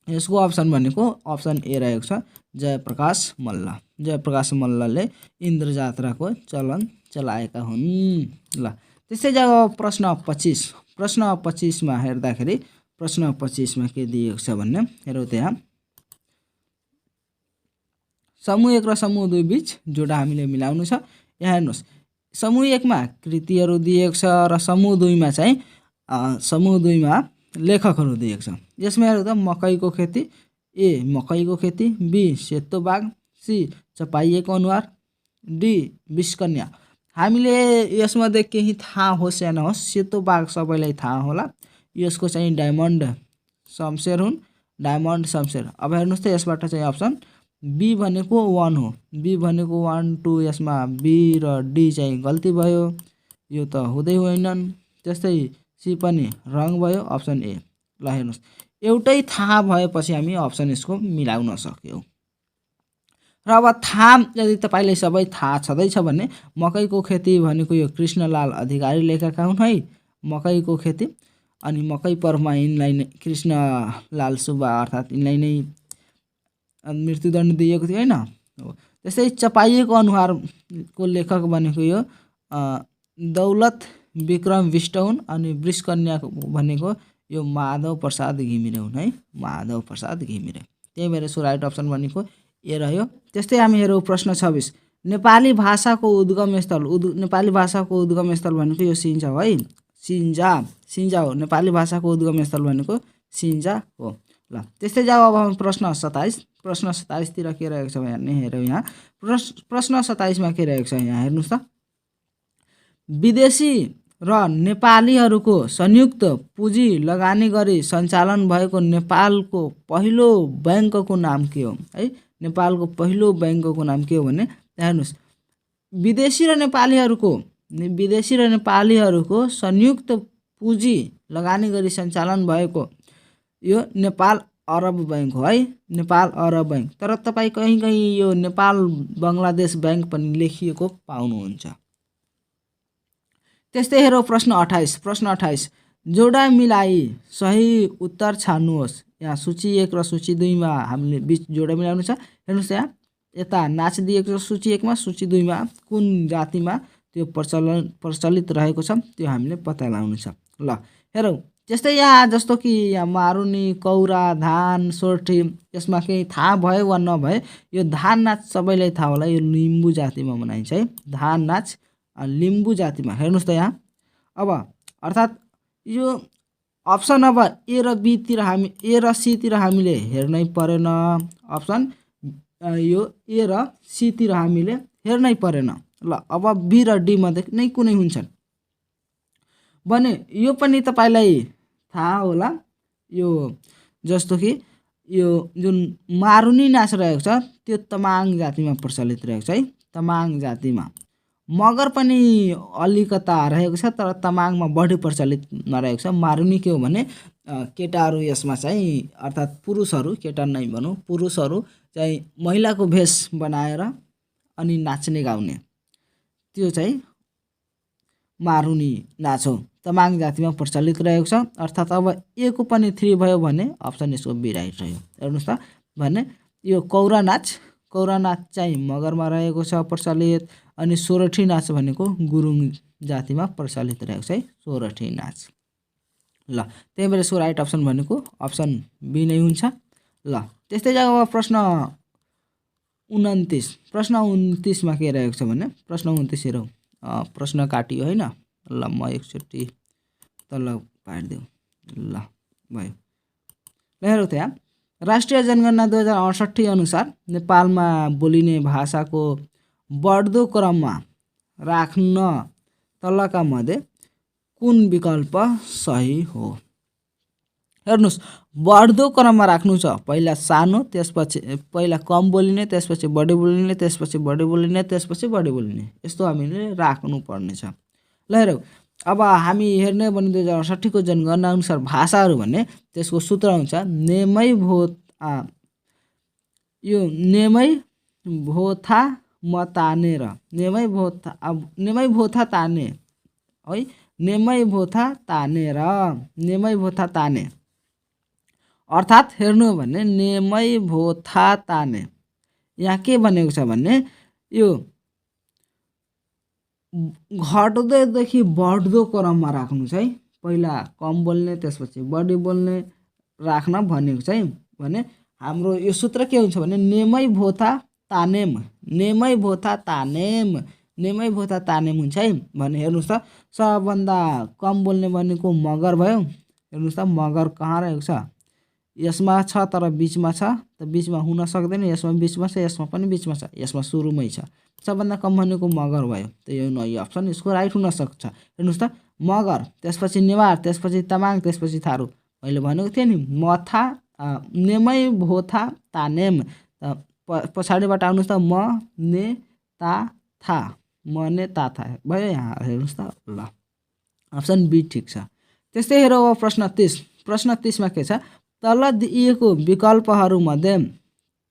यसको अप्सन भनेको अप्सन ए रहेको छ जयप्रकाश मल्ल। जयप्रकाश मल्लले इन्द्र जात्राको चलन चलाएका हुन्। ल त्यसै जब प्रश्न 25। प्रश्न 25 मा हेर्दाखेरि प्रश्न 25 मा के दिएको छ भन्ने हेरौँ। त्यहाँ समूह 1 र समूह 2 बीच जोडा हामीले मिलाउनु छ। यहाँ हेर्नुहोस्, समूह 1 मा कृतिहरू दिएको छ र समूह 2 मा चाहिँ लेखकहरू दिएको छ। यसमा हेरौँ त, मकैको खेती, ए मकैको खेती, बी सेतो बाघ, सी चपाइएको अनुहार, डी विषकन्या। हामीले यसमध्ये केही थाहा होस् या नहोस्, सेतो बाघ सबैलाई थाहा होला। यसको चाहिँ डायमन्ड शमशेर हुन्, डायमन्ड शमशेर। अब हेर्नुहोस् त, यसबाट चाहिँ अप्सन बी भनेको 1 हो। बी भनेको 1 2, यसमा बी र डी चाहिँ गल्ती भयो, यो त हुँदै होइनन्। त्यस्तै सी पनि रङ भयो, अप्सन ए। ल हेर्नुहोस्, एउटै थाहा भएपछि हामी अप्सन यसको मिलाउन सक्यौँ। र अब थाहा यदि तपाईँलाई सबै थाहा छँदैछ भने मकैको खेती भनेको यो कृष्णलाल अधिकारी लेखेका हुन् है। मकैको खेती अनि मकै पर्वमा यिनलाई नै कृष्णलाल सुब्बा अर्थात् यिनलाई नै मृत्युदण्ड दिएको थियो हैन। त्यस्तै चपाइएको अनुहारको लेखक भनेको यो दौलत विक्रम बिष्ट हुन् अनि वृषकन्या भनेको यो माधव प्रसाद घिमिरे हुन् है, माधव प्रसाद घिमिरे। त्यही भएर सो राइट अप्सन भनेको ए रह्यो। त्यस्तै हामी हेरौँ प्रश्न 26 नेपाली भाषाको उद्गम स्थल नेपाली भाषाको उद्गम स्थल भनेको यो सिन्जा हो है, सिन्जा हो नेपाली भाषाको उद्गम स्थल भनेको सिन्जा हो। ल त्यस्तै जाऊ अब हम प्रश्न 27 तिर के रहेको छ भने हेरौँ यहाँ प्रश्न 27 मा के रहेको छ यहाँ हेर्नुस् त विदेशी र नेपालीहरूको संयुक्त पुँजी लगानी गरी सञ्चालन भएको नेपालको पहिलो बैंकको नाम के हो है, नेपालको पहिलो बैंकको नाम के हो भने हेर्नुस् विदेशी र नेपालीहरूको संयुक्त पुँजी लगानी गरी सञ्चालन भएको यो नेपाल अरब बैंक हो है, नेपाल अरब बैंक। तर तपाईँ कहीँ यो नेपाल बङ्गलादेश बैंक पनि लेखिएको पाउनुहुन्छ। त्यस्तै हेरौँ प्रश्न 28 जोडा मिलाई सही उत्तर छान्नुहोस्। यहाँ सूची 1 र सूची 2 मा हामीले बीच जोडा मिलाउनु छ। हेर्नुस् यहाँ यता नाच दिएको छ सूची 1 मा, सूची 2 मा कुन जातिमा त्यो प्रचलित रहेको छ त्यो हामीले पत्ता लगाउनु छ। ल हेरौँ त्यस्तै यहाँ जस्तो कि यहाँ मारुनी, कौरा, धान, सोर्ठी यसमा केही थाहा भयो वा नभए यो धान नाच सबैलाई थाहा होला, यो लिम्बू जातिमा मनाइन्छ है, धान नाच लिम्बू जातिमा। हेर्नुस् त यहाँ अब अर्थात् यो अप्सन अब ए र बी तिर हामी ए र सी तिर हामीले हेर्नै परेन, अप्सन यो ए र सी तिर हामीले हेर्नै परेन। ल अब बी र डी मध्ये नै कुनै हुन्छन् भने यो पनि तपाईलाई थाहा होला, यो जस्तो कि यो जुन मारुनी नाच रहेको छ त्यो तमाङ जातिमा प्रचलित रहेको छ है, तमाङ जातिमा। मगर पनि अलिकता रहेको छ तर तमाङमा बढी प्रचलित नरहेको छ। मारुनी के हो भने केटाहरू यसमा चाहिँ अर्थात् पुरुषहरू, केटा नै भनौँ, पुरुषहरू चाहिँ महिलाको भेष बनाएर अनि नाच्ने गाउने त्यो चाहिँ मारुनी नाच हो, तमाङ जातिमा प्रचलित रहेको छ। अर्थात् अब ए को पनि 3 भयो भने अप्सन यसको बी राइट रह्यो। हेर्नुस् त भने यो कौरा नाच चाहिँ मगरमा रहेको छ प्रचलित, अनि सोरठी नाच भनेको गुरुङ जातिमा प्रचलित रहेको छ है, सोरठी नाच। ल त्यही भएर सो राइट अप्सन भनेको अप्सन बी नै हुन्छ। ल त्यस्तै जब प्रश्न 29 मा के रहेको छ भने प्रश्न 29 हेरौँ, प्रश्न काटियो हैन। ल म एकचोटि तल पारिदेऊ, ल भयो। ल हेरौँ त यहाँ राष्ट्रिय जनगणना 2068 अनुसार नेपालमा बोलिने भाषाको बढ्दो क्रममा राख्न तलका मध्ये कुन विकल्प सही हो। हेर्नुस् बढ्दो क्रममा राख्नु छ, पहिला सानो, त्यसपछि पहिला कम बोलिने, त्यसपछि बढी बोलिने, त्यसपछि बढी बोलिने, त्यसपछि बढी बोलिने, यस्तो हामीले राख्नु पर्ने छ। ल हेरौँ अब हामी हेर्ने भने 2068 को जनगणना अनुसार भाषाहरू भन्ने त्यसको सूत्र हुन्छ नेमै भोथा मतानेर नेमै भोथा ताने है, नेमै भोथा ताने अर्थात् हेर्नु भने नेमै भोथा ताने यहाँ के भनेको छ भने यो घट्दोदेखि बढ्दो क्रममा राख्नु छ है, पहिला कम बोल्ने त्यसपछि बढी बोल्ने राख्न भनेको छ है। भने हाम्रो यो सूत्र के हुन्छ भने नेमै भोथा तानेम हुन्छ है। भने हेर्नुस् त सबभन्दा कम बोल्ने भनेको मगर भयो। हेर्नुस् त मगर कहाँ रहेको छ, यसमा छ तर बीचमा छ, त बीचमा हुन सक्दैन, यसमा बीचमा छ, यसमा पनि बीचमा छ, यसमा सुरुमै छ। सबभन्दा कम भनेको मगर भयो, त यो नही अप्सन यसको राइट हुन सक्छ। हेर्नुस् त मगर, त्यसपछि नेवार, त्यसपछि तामाङ, त्यसपछि थारू। मैले भनेको थिएँ नि नेमै भोथा तानेम, त पछाडिबाट आउनुहोस् त म ने ता था भयो यहाँ। हेर्नुहोस् त ल अप्सन बी ठिक छ। त्यस्तै हेरौँ प्रश्न 30 मा के छ, तल दिइएको विकल्पहरूमध्ये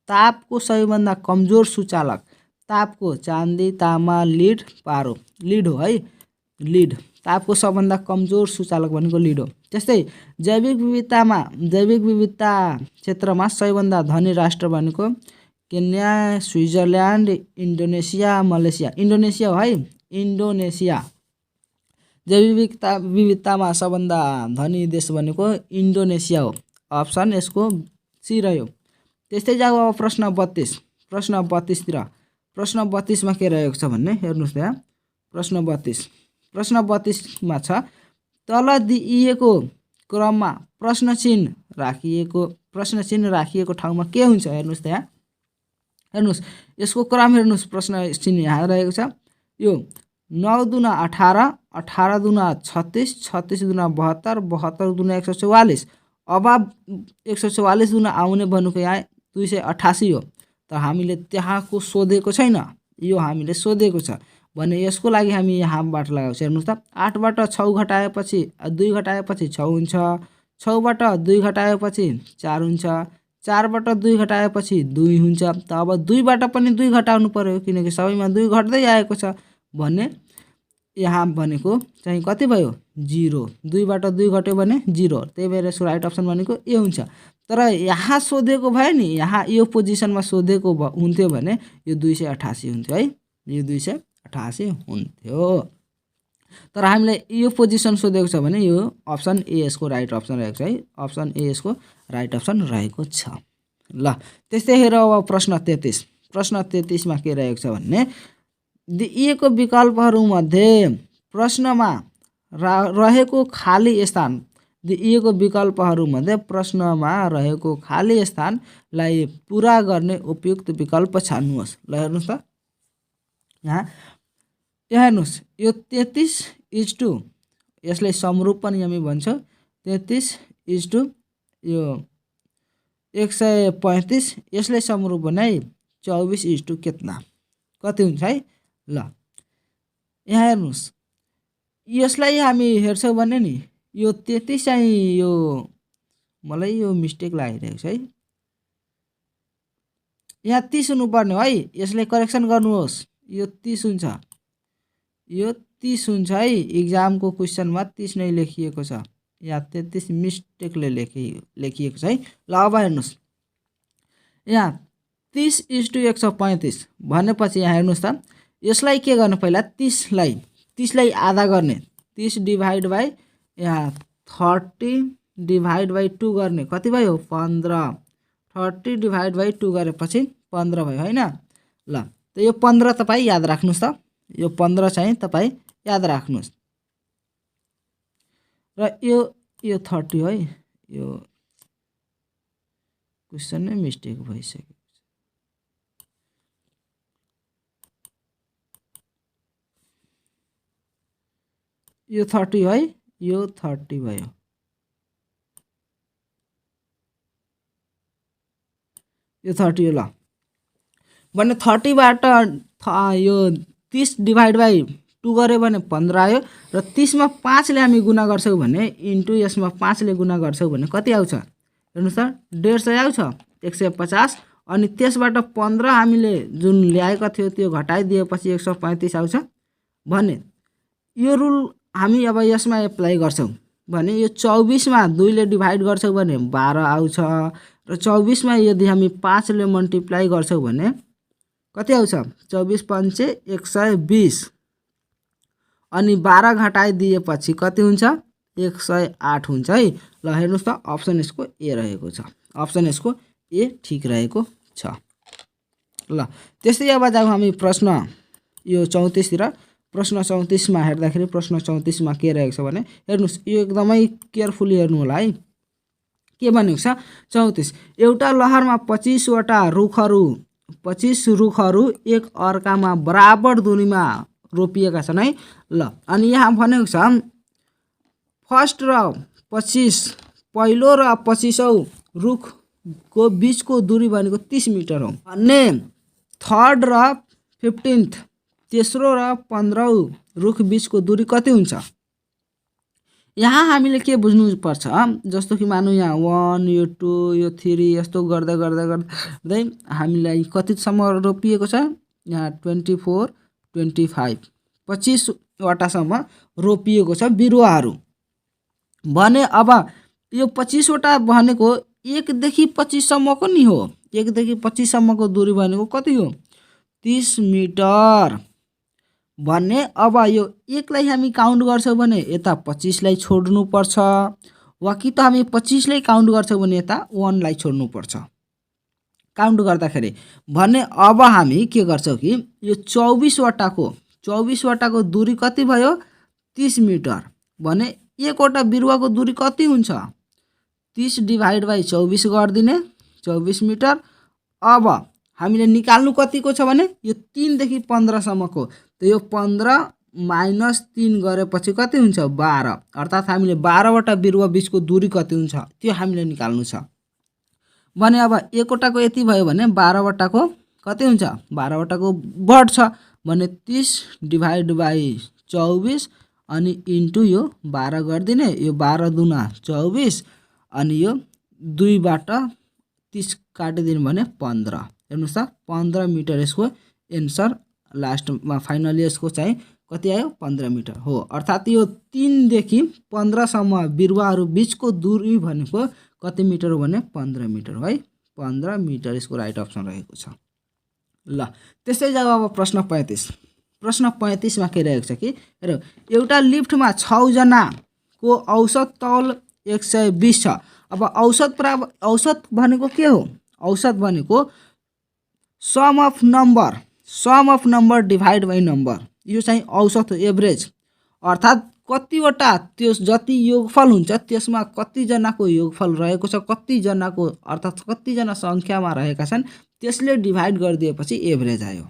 तापको सबैभन्दा कमजोर सूचालक तापको चाँदी, तामा, लिड, पारो। लिड हो है, लिड तापको सबभन्दा कमजोर सूचालक भनेको लिड हो। त्यस्तै जैविक विविधता क्षेत्रमा सबैभन्दा धनी राष्ट्र भनेको Kenya, Switzerland, Indonesia, Malaysia. Indonesia हो है, इन्डोनेसिया। जैविक विविधतामा सबभन्दा धनी देश भनेको इन्डोनेसिया हो। अप्सन यसको सी रह्यो। त्यस्तै जाऊ अब प्रश्न 32 तिर। प्रश्न 32 मा के रहेको छ भन्ने हेर्नुस् त्यहाँ। प्रश्न 32 मा छ तल दिइएको क्रममा प्रश्न चिन्ह राखिएको ठाउँमा के हुन्छ हेर्नुस् त्यहाँ। हेर्नुस् यसको क्रम हेर्नुस्। प्रश्न चिन्ह यहाँ रहेको छ। यो 9 दुना 18, 18 दुना 36, 36 दुना 72, 72 दुना 144। अब 144 दुना आउने भनेको यहाँ 288 हो। तर हामीले त्यहाँको सोधेको छैन, यो हामीले सोधेको छ भने यसको लागि हामी यहाँबाट लगाउँछ। हेर्नुस् त 8 बाट 6 घटाएपछि 2 घटाएपछि 6 हुन्छ, 6 बाट 2 घटाएपछि 4 हुन्छ, 4 बाट 2 घटाएपछि 2 हुन्छ। त अब 2 बाट पनि 2 घटाउनु पर्यो किनकि सबैमा 2 घट्दै आएको छ भने यहाँ भनेको चाहिँ कति भयो 0। 2 बाट 2 घट्यो भने 0। त्यही भएर यसको राइट अप्सन भनेको ए हुन्छ। तर यहाँ सोधेको भयो नि, यहाँ यो पोजिसनमा सोधेको हुन्थ्यो भने यो 288 हुन्थ्यो है, यो 288 हुन्थ्यो। तर हामीले यो पोजिसन सोधेको छ भने यो अप्सन ए यसको राइट अप्सन रहेको छ है। अप्सन ए यसको राइट अप्सन रहेको छ। ल त्यस्तै हेर अब प्रश्न 33 मा के रहेको छ भन्ने दिइएको विकल्पहरूमध्ये प्रश्नमा रहेको खाली स्थान लाई पूरा गर्ने उपयुक्त विकल्प छान्नुहोस्। ल हेर्नुस् त यहाँ हेर्नुस् यो 33:, यसलाई समरूप पनि हामी भन्छौँ। 33:, यो 135 यसलाई समरूप भने 24:, कितना कति हुन्छ है। ल यहाँ हेर्नुस् यसलाई हामी हेर्छौँ भने नि यो 33 चाहिँ यो मलाई यो मिस्टेक लागिरहेको छ है। यहाँ 30 हुनुपर्ने हो है, यसलाई करेक्सन गर्नुहोस्। यो 30 हुन्छ, यो 30 हुन्छ है। इक्जामको क्वेसनमा 30 नै लेखिएको छ, यहाँ 33 मिस्टेकले लेखिएको छ है। ल अब हेर्नुस् यहाँ 30:135 भनेपछि यहाँ हेर्नुस् त यसलाई के गर्ने पहिला 30लाई आधा गर्ने। 30 डिभाइड बाई यहाँ 30 डिभाइड बाई 2 गर्ने कति भयो 15। 30 डिभाइड बाई 2 गरेपछि 15 भयो हैन। ल त यो 15 तपाईँ याद राख्नुहोस् त, यो 15 चाहिँ तपाईँ याद राख्नुहोस्। र यो 30 है, यो क्वेसन नै मिस्टेक भइसक्यो। यो 30 है, यो 30 भयो। यो 30 ल भने 30 बाट यो 30 डिभाइड बाई 2 गऱ्यो भने 15 आयो। र 30 मा 5 ले हामी गुणा गर्छौँ भने इन्टु यसमा 5 ले गुणा गर्छौँ भने कति आउँछ हेर्नुस् त 150 आउँछ 150। अनि त्यसबाट 15 हामीले जुन ल्याएको थियो त्यो घटाइदिएपछि 135 आउँछ भने यो रुल हामी अब यसमा एप्लाई गर्छौँ भने यो 24 मा 2 ले डिभाइड गर्छौँ भने 12 आउँछ। र 24 मा यदि हामी 5 ले मल्टिप्लाई गर्छौँ भने कति आउँछ 24 पंचे 120। अनि 12 घटाइदिएपछि कति हुन्छ 108 हुन्छ है। ल हेर्नुस् त अप्सन यसको ए रहेको छ। अप्सन यसको ए ठीक रहेको छ। ल त्यस्तै अब जाऊ हामी प्रश्न यो 34 तिर। प्रश्न 34 मा हेर्दाखेरि प्रश्न 34 मा के रहेको छ भने हेर्नुस् यो एकदमै केयरफुली हेर्नु होला है। के भनेको छ 34 एउटा लहरमा 25 रुखहरू एक अर्कामा बराबर दूरीमा रोपिएका छन् है। ल अनि यहाँ भनेको छ फर्स्ट र 25 पहिलो र 25औं रुखको बीचको दूरी भनेको 30 मिटर हो भने थर्ड र 15th तेस्रो र 15औं रुख बीचको दूरी कति हुन्छ। यहाँ हामीले के बुझ्नु पर्छ जस्तो कि मानौ यहाँ 1 यो 2 यो 3 यस्तो गर्दै हामीलाई कतिसम्म रोपिएको छ यहाँ 24 25 25 वटासम्म रोपिएको छ बिरुवाहरू भने अब यो 25 वटा भनेको 1 देखि 25 सम्मको नि हो। 1 देखि 25 सम्मको दूरी भनेको कति हो 30 मिटर भन्ने। अब यो 1 लाई हामी काउन्ट गर्छौं भने यता 25 लाई छोड्नु पर्छ वा कि त हामी 25 लाई काउन्ट गर्छौं भने यता 1 लाई छोड्नु पर्छ काउन्ट गर्दाखेरि भने। अब हामी के गर्छौं कि यो 24 वटाको दूरी कति भयो 30 मिटर भने एक वटा बिरुवाको दूरी कति हुन्छ 30 डिभाइड बाइ 24 गरिदिने 24 मिटर। अब हामीले निकाल्नु कतिको छ भने यो 3 देखि 15 सम्मको त यो 15 माइनस 3 गरेपछि कति हुन्छ 12 अर्थात हामीले 12 वटा बिरुवा बीचको दूरी कति हुन्छ त्यो हामीले निकाल्नु छ भने। अब एक वटाको यति भयो भने 12 वटाको कति हुन्छ 12 वटाको बढ्छ भने 30 डिभाइड बाइ 24 अनि इन्टु यो 12 गरिदिने यो 12 दुना 24 अनि यो 2 बाट 30 काटिदिनु भने 15 हेर्नुस् त 15 मिटर यसको एन्सर लास्टमा फाइनली यसको चाहिँ कति आयो 15 मिटर हो। अर्थात यो 3 देखि 15 सम्म बिरुवाहरू बीचको दूरी भनेको कति मिटर हो भने 15 मिटर है 15 मिटर यसको राइट अप्सन रहेको छ। ल त्यसै जवाब प्रश्न 35 मा के रहेको छ कि हेर एउटा लिफ्टमा 6 जनाको औसत तौल 120 छ। अब औसत भनेको के हो औसत भनेको sum of number divide by number यो चाहिँ औसत हो एभरेज अर्थात कतिवटा त्यो जति योगफल हुन्छ त्यसमा कति जनाको योगफल रहेको छ कति जनाको अर्थात कति जना संख्यामा रहेका छन् त्यसले डिभाइड गरिदिएपछि एभरेज आयो।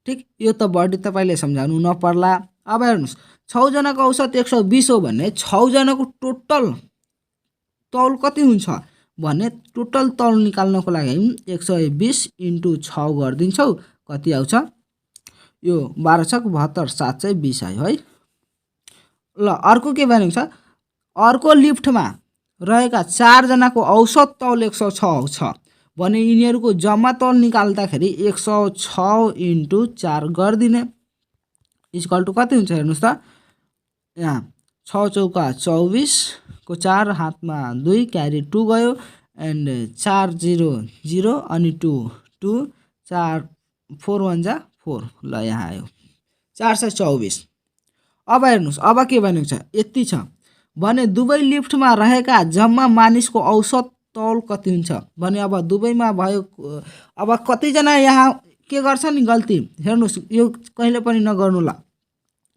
ठीक यो त बढी तपाईले सम्झाउनु नपर्ला। अब हेर्नुस् 6 जनाको औसत 120 हो भने 6 जनाको टोटल तौल कति हुन्छ भने टोटल तौल निकाल्नको लागि 120 इन्टु 6 गर्दिन्छौ कति आउँछ यो 12 6 72 7 चाहिँ 20 आयो है। ल अर्को के भनेको छ अर्को लिफ्टमा रहेका 4 जनाको औसत तौल 106 छ भने यिनीहरूको जम्मा तौल निकाल्दाखेरि 106 इन्टु 4 गरिदिने इक्वल टु कति हुन्छ हेर्नुस् त यहाँ 6 चौका 24 को 4 हातमा 2 क्यारी 2 गयो एन्ड 4 0 0 अनि 2 2 4 4 1 जा 4 ल यहाँ आयो 424। अब हेर्नुस् अब के भनेको छ यति छ भने दुवै लिफ्टमा रहेका जम्मा मानिसको औसत तौल कति हुन्छ भने। अब दुवैमा भयो अब कति जना यहाँ के गर्छ नि गल्ती हेर्नुस् यो कहिले पनि नगर्नु ल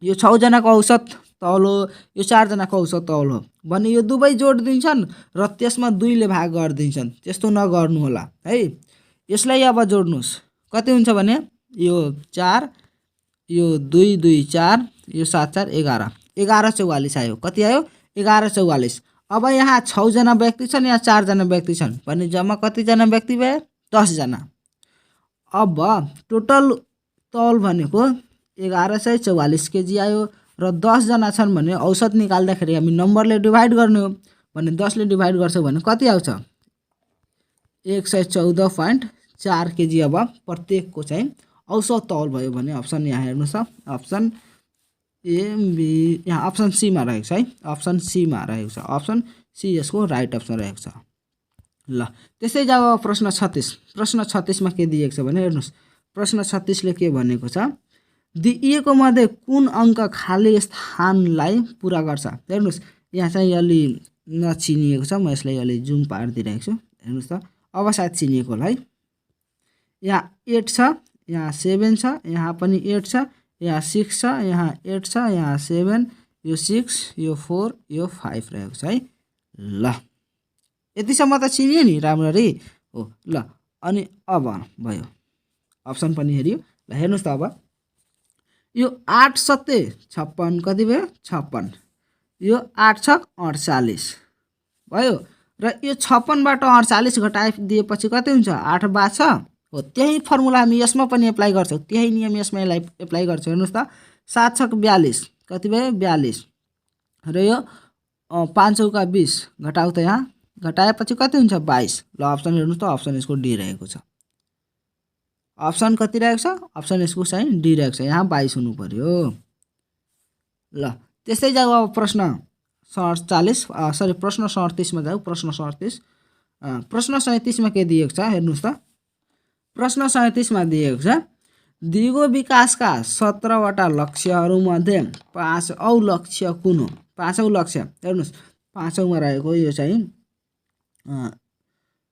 यो 6 जनाको औसत तौल हो यो 4 जनाको औसत तौल हो भने यो दुवै जोड दिन्छन् र त्यसमा 2 ले भाग गरिदिन्छन् त्यस्तो नगर्नु होला है। यसलाई अब जोड्नुस् कति हुन्छ भने यो 4 यो 2 2 4 यो 7 4 11 1144 आयो कति आयो 1144। अब यहाँ 6 जना व्यक्ति छन् यहाँ 4 जना व्यक्ति छन् भने जम्मा कति जना व्यक्ति भए 10 जना। अब टोटल तौल भनेको 1144 केजी आयो र 10 जना छन् भने औसत निकाल्दाखेरि हामी नम्बरले डिभाइड गर्ने हो भने 10 ले डिभाइड गर्छौं भने कति आउँछ 114.4 केजी। अब प्रत्येकको चाहिँ औसत तौल भयो भने अप्सन यहाँ हेर्नुस् अप्सन ए बी यहाँ अप्सन सी मा रहेको छ है अप्सन सी मा रहेको छ अप्सन सी यसको राइट अप्सन रहेको छ। ल त्यसै जब प्रश्न 36 मा के दिएको छ भने हेर्नुस् प्रश्न 36 ले के भनेको छ दिइएको मध्ये कुन अंक खाली स्थानलाई पूरा गर्छ। हेर्नुस् यहाँ चाहिँ अलि नचिनिएको छ म यसलाई अलि जुम पार्दिरहेको छु हेर्नुस् त अब सायद चिनिएको होला है। यहाँ 8 छ यहाँ 7 छ यहाँ पनि 8 छ यहाँ 6 छ यहाँ 8 छ यहाँ 7 यो 6 यो 4 यो 5 रहेको छ है। ल यतिसम्म त चिनियो नि राम्ररी हो। ल अनि अब भयो अप्सन पनि हेरियो ल हेर्नुस् त अब यो 8 सत्ते 56 कति भयो 56 यो 8 छक 48 भयो र यो 56 बाट 48 घटाइदिएपछि कति हुन्छ 8 बाछ हो। त्यही फर्मुला हामी यसमा पनि एप्लाई गर्छौं त्यही नियम यसमा एप्लाई गर्छौं। हेर्नुस् त 7 छक 42 कति भयो 42 र यो 5 चौका 20 घटाउ त यहाँ घटाएपछि कति हुन्छ 22। ल अप्सन हेर्नुस् त अप्सन यसको डी रहेको छ अप्सन कति रहेको छ? अप्सन यसको चाहिँ डी रहेको छ। यहाँ 22 हुनु पर्यो। ल त्यस्तै जाऊ अब प्रश्न 47 प्रश्न 37 मा जाऊ। प्रश्न 37 प्रश्न 37 मा के दिएको छ हेर्नुस् त। प्रश्न 37 मा दिएको छ दिगो विकासका 17 वटा लक्ष्यहरूमध्ये 5औं लक्ष्य कुन हो? 5औं लक्ष्य हेर्नुस् 5औं मा रहेको यो चाहिँ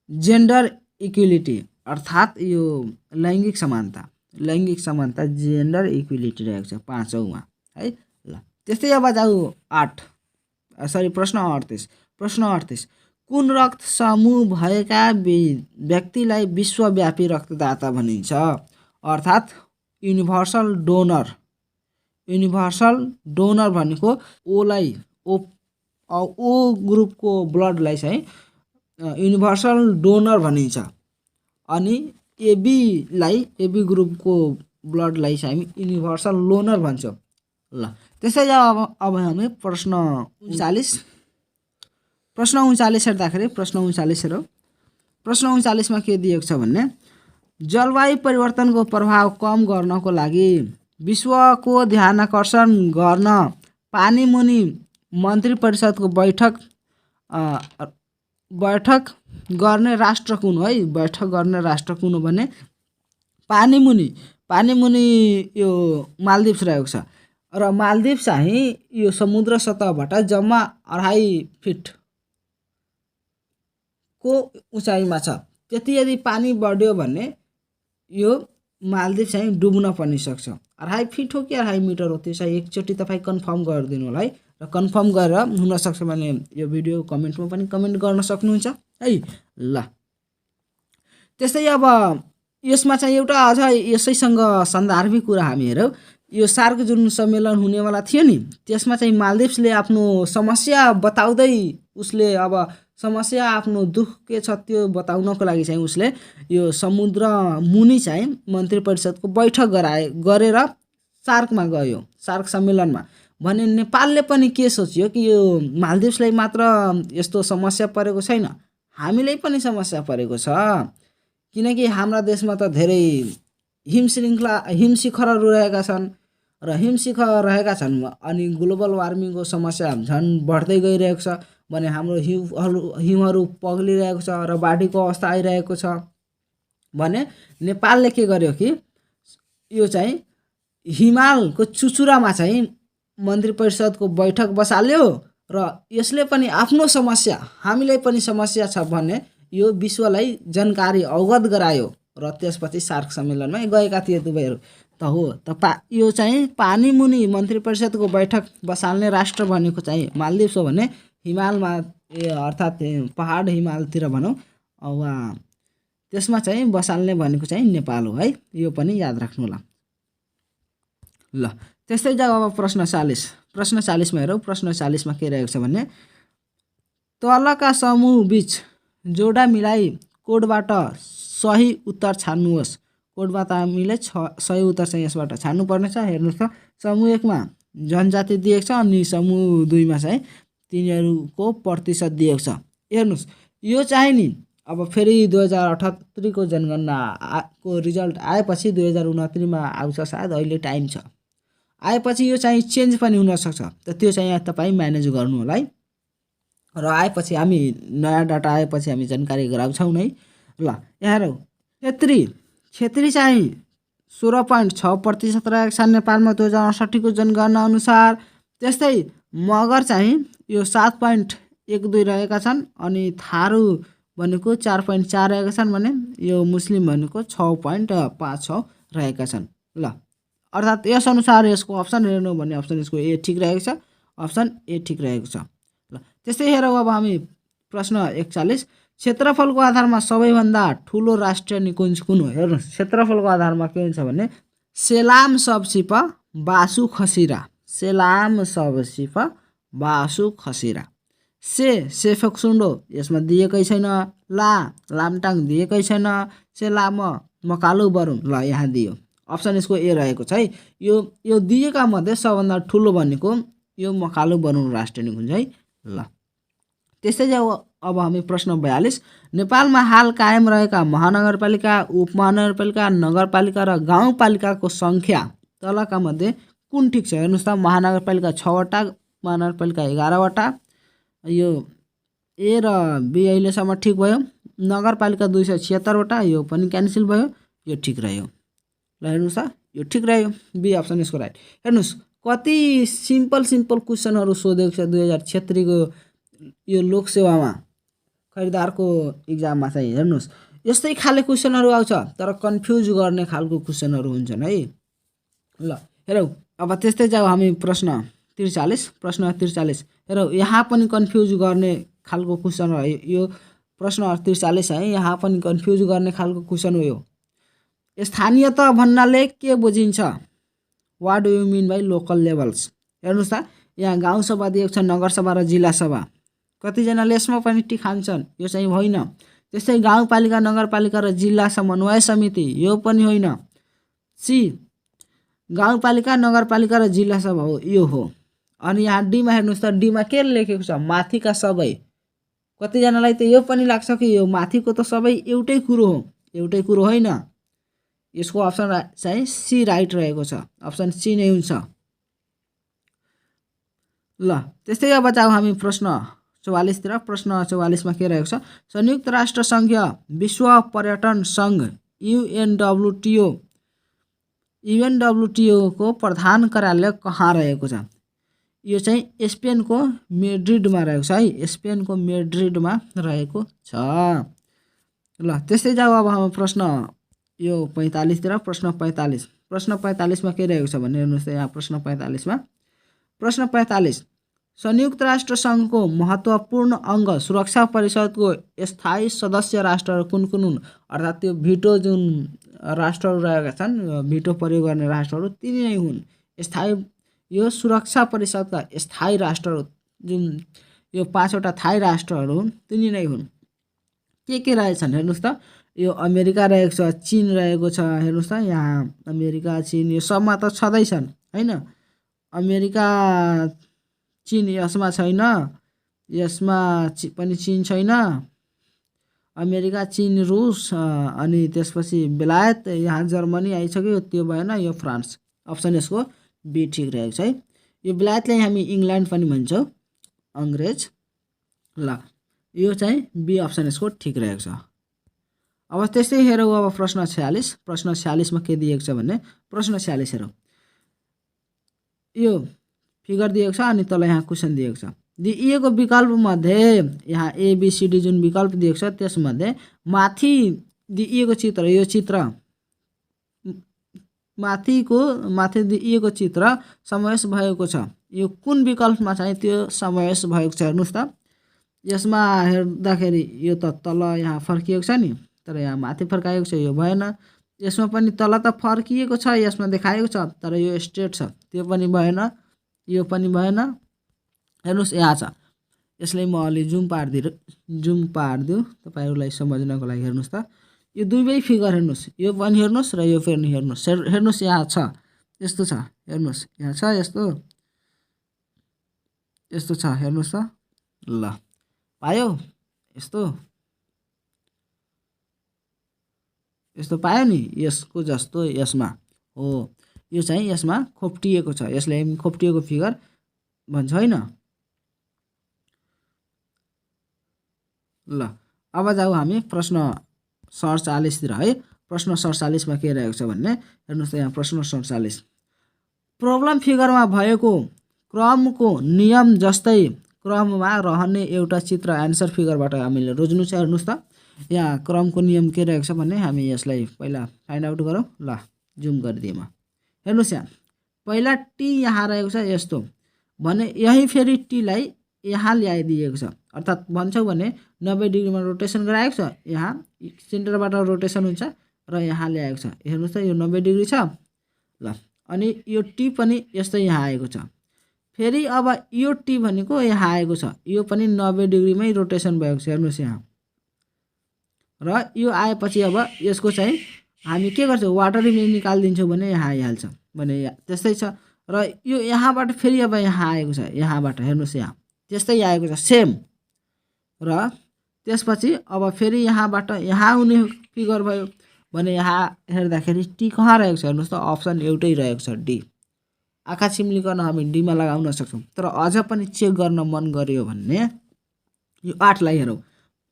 जेन्डर इक्वालिटी अर्थात् यो लैङ्गिक समानता जेन्डर इक्वालिटी रहेको छ 5औं मा है। ल त्यस्तै अब जाऊ प्रश्न 38 प्रश्न 38 कुन रक्त समूह भएका व्यक्तिलाई विश्वव्यापी रक्तदाता भनिन्छ? अर्थात् युनिभर्सल डोनर भनेको ओलाई ओ ग्रुपको ब्लडलाई चाहिँ युनिभर्सल डोनर भनिन्छ। अनि एबी ग्रुपको ब्लडलाई चाहिँ हामी युनिभर्सल लोनर भन्छौँ। ल त्यसै अब हामी प्रश्न 39 हेर्दाखेरि प्रश्न 39 मा के दिएको छ भन्ने जलवायु परिवर्तनको प्रभाव कम गर्नको लागि विश्वको ध्यानाकर्षण गर्न पानीमुनि मन्त्री परिषदको बैठक गर्ने राष्ट्र कुन हो है? बैठक गर्ने राष्ट्र कुन हो भने पानीमुनि यो मालदिप्स रहेको छ। र मालदिप्स चाहिँ यो समुद्र सतहबाट जम्मा 2.5 फिट को उचाइमा छ। त्यति यदि पानी बढ्यो भने यो मालदिप्स चाहिँ डुब्न पनि सक्छ। 2.5 फिट हो कि 2.5 मिटर हो त्यो चाहिँ एकचोटि तपाईँ कन्फर्म गरिदिनु होला है। र कन्फर्म गरेर हुन सक्छ भने यो भिडियो कमेन्टमा पनि कमेन्ट गर्न सक्नुहुन्छ है। ल त्यस्तै अब यसमा चाहिँ एउटा अझ यसैसँग सन्दर्भिक कुरा हामी हेरौँ। यो सार्क जुन सम्मेलन हुनेवाला थियो नि त्यसमा चाहिँ मालदिप्सले आफ्नो समस्या बताउँदै उसले अब समस्या आफ्नो दुःख के छ त्यो बताउनको लागि चाहिँ उसले यो समुद्र मुनि चाहिँ मन्त्री परिषदको बैठक गरेर सार्कमा गयो, सार्क सम्मेलनमा। भने नेपालले पनि के सोच्यो कि यो मालदिप्सलाई मात्र यस्तो समस्या परेको छैन, हामीलाई पनि समस्या परेको छ। किनकि हाम्रा देशमा त धेरै हिमशिखरहरू रहेका छन् र हिमशिखर रहेका छन् अनि ग्लोबल वार्मिङको समस्या झन् बढ्दै गइरहेको छ। भने हाम्रो हिमहरू पग्लिरहेको छ र बाढीको अवस्था आइरहेको छ। भने नेपालले के गर्यो कि यो चाहिँ हिमालको चुचुरामा चाहिँ मन्त्री परिषदको बैठक बसाल्यो र यसले पनि आफ्नो समस्या हामीलाई पनि समस्या छ भन्ने यो विश्वलाई जानकारी अवगत गरायो। र त्यसपछि सार्क सम्मेलनमा गएका थिए दुवैहरू त हो यो चाहिँ पानीमुनि मन्त्री परिषदको बैठक बसाल्ने राष्ट्र भनेको चाहिँ मालदिप्स हो भने हिमालमा अर्थात् पहाड हिमालतिर भनौँ वा त्यसमा चाहिँ बसाल्ने भनेको चाहिँ नेपाल हो है। यो पनि याद राख्नु होला। ल त्यस्तै जाऊ अब प्रश्न 40 मा हेरौँ। प्रश्न 40 मा के रहेको छ भने तलका समूह बीच जोडा मिलाई कोडबाट सही उत्तर छान्नुहोस्। कोडबाट हामीले सही उत्तर चाहिँ यसबाट छान्नु पर्नेछ। हेर्नुहोस् त समूह 1 मा जनजाति दिएको छ अनि समूह 2 मा चाहिँ तिनीहरूको प्रतिशत दिएको छ। हेर्नुहोस् यो चाहिँ नि अब फेरि 2078 को जनगणना को रिजल्ट आएपछि 2069 मा आउँछ सायद, अहिले टाइम छ। आएपछि यो चाहिँ चेन्ज पनि हुन सक्छ त त्यो चाहिँ तपाईँ म्यानेज गर्नु होला है। र आएपछि हामी नयाँ डाटा आएपछि हामी जानकारी गराउँछौँ नै। ल यहाँ हेरौँ क्षेत्री चाहिँ 16.6% रहेको छ नेपालमा 2068 को जनगणना अनुसार। त्यस्तै मगर चाहिँ यो 7.12 रहेका छन् अनि थारू भनेको 4.4 रहेका छन् भने यो मुस्लिम भनेको 6.56 रहेका छन्। ल अर्थात् यस अनुसार यसको अप्सन हेर्नु भने अप्सन यसको ए ठिक रहेको छ, अप्सन ए ठिक रहेको छ। ल त्यस्तै हेरौँ अब हामी प्रश्न 41 क्षेत्रफलको आधारमा सबैभन्दा ठुलो राष्ट्रिय निकुञ्ज कुन हो? हेर्नुहोस् क्षेत्रफलको आधारमा के हुन्छ भने सेलाम सबसिप बासु खसिरा, सेलाम सबसिप बासु खसिरा। सेफोक्सुन्डो यसमा दिएकै छैन, लामटाङ दिएकै छैन, सेलाम मकालु बरुन ल यहाँ दियो। अप्सन यसको ए रहेको छ है। यो दिएका मध्ये सबभन्दा ठुलो भनेको यो मकालु बरुन राष्ट्रिय निकुञ्ज है। ल त्यस्तै अब हामी प्रश्न 42 नेपालमा हाल कायम रहेका महानगरपालिका उपमहानगरपालिका नगरपालिका र गाउँपालिकाको सङ्ख्या तलका मध्ये कुन ठिक छ हेर्नुहोस् त। महानगरपालिका 6वटा, महानगरपालिका 11वटा, यो ए र बी अहिलेसम्म ठिक भयो। नगरपालिका 276वटा, यो पनि क्यान्सल भयो, यो ठिक रह्यो। ल हेर्नुहोस् त, यो ठिक रह्यो, बी अप्सन यसको राइट। हेर्नुहोस् कति सिम्पल क्वेसनहरू सोधेको छ 2076 को यो लोकसेवामा खरिदारको इक्जाममा चाहिँ। हेर्नुहोस् यस्तै खाले क्वेसनहरू आउँछ, तर कन्फ्युज गर्ने खालको क्वेसनहरू हुन्छन् है। ल हेरौँ अब त्यस्तै जाऊ हामी प्रश्न 43 हेरौँ, यहाँ पनि कन्फ्युज गर्ने खालको क्वेसन हो यो प्रश्न 43 है। यहाँ पनि कन्फ्युज गर्ने खालको क्वेसन हो यो। स्थानीयता भन्नाले के बुझिन्छ? What do you mean by local levels? हेर्नुहोस् त, यहाँ गाउँसभा दिएको छ, नगरसभा र जिल्ला सभा। कतिजनाले यसमा पनि टिक खान्छन्, यो चाहिँ होइन। त्यस्तै गाउँपालिका नगरपालिका र जिल्ला समन्वय समिति, यो पनि होइन। सी गाउँपालिका नगरपालिका र जिल्ला सभा हो, यो हो। अनि यहाँ डीमा हेर्नुहोस् त, डीमा के लेखेको छ? माथिका सबै। कतिजनालाई त यो पनि लाग्छ कि यो माथिको त सबै एउटै कुरो हो, एउटै कुरो होइन। यसको अप्सन चाहिँ सी राइट रहेको छ, अप्सन सी नै हुन्छ। ल त्यस्तै अब जाऊ हामी प्रश्न 44 तिर। प्रश्न 44 मा के रहेको छ? संयुक्त राष्ट्र सङ्घ विश्व पर्यटन सङ्घ युएनडब्ल्युटिओ को प्रधान कार्यालय कहाँ रहेको छ? यो चाहिँ स्पेनको मेड्रिडमा रहेको छ है, स्पेनको मेड्रिडमा रहेको छ। ल त्यस्तै जाऊ अब हामी प्रश्न यो 45 तिर। प्रश्न 45 मा के रहेको छ भने हेर्नुहोस् त, यहाँ प्रश्न 45 संयुक्त राष्ट्र सङ्घको महत्त्वपूर्ण अङ्ग सुरक्षा परिषदको स्थायी सदस्य राष्ट्रहरू कुन कुन हुन्? अर्थात् त्यो भिटो जुन राष्ट्रहरू रहेका छन्, भिटो प्रयोग गर्ने राष्ट्रहरू तिनी नै हुन्। स्थायी यो सुरक्षा परिषदका स्थायी राष्ट्रहरू जुन यो 5वटा थाई राष्ट्रहरू हुन्, तिनी नै हुन्। के रहेछन् हेर्नुहोस् त, यो अमेरिका रहेको छ, चीन रहेको छ। हेर्नुहोस् त, यहाँ अमेरिका चीन यो सबमा त छँदैछन् होइन। अमेरिका चीन यसमा छैन, यसमा पनि चीन छैन। अमेरिका चीन रुस अनि त्यसपछि बेलायत, यहाँ जर्मनी आइसक्यो, त्यो भएन, यो फ्रान्स। अप्सन यसको बी ठिक रहेको छ है। यो बेलायतलाई हामी इङ्ल्यान्ड पनि भन्छौँ, अङ्ग्रेज। ल यो चाहिँ बी अप्सन यसको ठिक रहेको छ। अब त्यस्तै हेरौँ अब प्रश्न 46 मा के दिएको छ भने प्रश्न 46 हेरौँ। यो फिगर दिएको छ अनि तल यहाँ क्वेसन दिएको छ। दिइएको विकल्प मध्ये यहाँ एबीसीडी जुन विकल्प दिएको छ त्यसमध्ये माथि दिइएको चित्र, यो चित्र माथि दिइएको चित्र समावेश भएको छ, यो कुन विकल्पमा चाहिँ त्यो समावेश भएको छ? हेर्नुहोस् त, यसमा हेर्दाखेरि यो त तल यहाँ फर्किएको छ नि, तर यहाँ माथि फर्काएको छ, यो भएन। यसमा पनि तल त फर्किएको छ, यसमा देखाएको छ, तर यो स्ट्रेट छ, त्यो पनि भएन, यो पनि भएन। हेर्नुहोस् यहाँ छ, यसलाई म अलि जुम पारिदिउँ तपाईँहरूलाई सम्झनको लागि। हेर्नुहोस् त, यो दुवै फिगर हेर्नुहोस्, यो पनि हेर्नुहोस् र यो पनि हेर्नुहोस्। हेर्नुहोस् यहाँ छ, यस्तो छ, हेर्नुहोस् यहाँ छ, यस्तो छ, हेर्नुहोस् त। ल पायो, यस्तो पायो नि, यसको जस्तो यसमा हो, यो चाहिँ यसमा खोप्टिएको छ, यसलाई हामी खोप्टिएको फिगर भन्छ होइन। ल अब जाऊ हामी प्रश्न 47 तिर है। प्रश्न 47 मा के रहेको छ भन्ने हेर्नुहोस् त, यहाँ प्रश्न 47 प्रब्लम फिगरमा भएको क्रमको नियम जस्तै क्रममा रहने एउटा चित्र एन्सर फिगरबाट हामीले रोज्नु छ। हेर्नुहोस् त, यहाँ क्रमको नियम के रहेको छ भने हामी यसलाई पहिला फाइन्ड आउट गरौँ। ल जुम गरिदिएँ म। हेर्नुहोस् यहाँ पहिला टी यहाँ रहेको छ यस्तो भने, यही फेरि टीलाई यहाँ ल्याइदिएको छ, अर्थात् भन्छौँ भने 90 डिग्रीमा रोटेसन गराएको छ, यहाँ सेन्टरबाट रोटेसन हुन्छ र यहाँ ल्याएको छ। हेर्नुहोस् त, यो 90 डिग्री छ। ल अनि यो टी पनि यस्तै यहाँ आएको छ, फेरि अब यो टी भनेको यहाँ आएको छ, यो पनि 90 डिग्रीमै रोटेसन भएको छ। हेर्नुहोस् यहाँ, र यो आएपछि अब यसको चाहिँ हामी के गर्छौँ, वाटर इमेज निकालिदिन्छौँ भने यहाँ आइहाल्छ भने त्यस्तै छ। र यो यहाँबाट फेरि अब यहाँ आएको छ, यहाँबाट हेर्नुहोस् यहाँ त्यस्तै आएको छ सेम। र त्यसपछि अब फेरि यहाँबाट यहाँ आउने फिगर भयो भने यहाँ हेर्दाखेरि टी कहाँ रहेको छ हेर्नुहोस् त, अप्सन एउटै रहेको छ डी। आँखा चिम्लिकन हामी डीमा लगाउन सक्छौँ। तर अझ पनि चेक गर्न मन गर्यो भने यो 8लाई हेरौँ,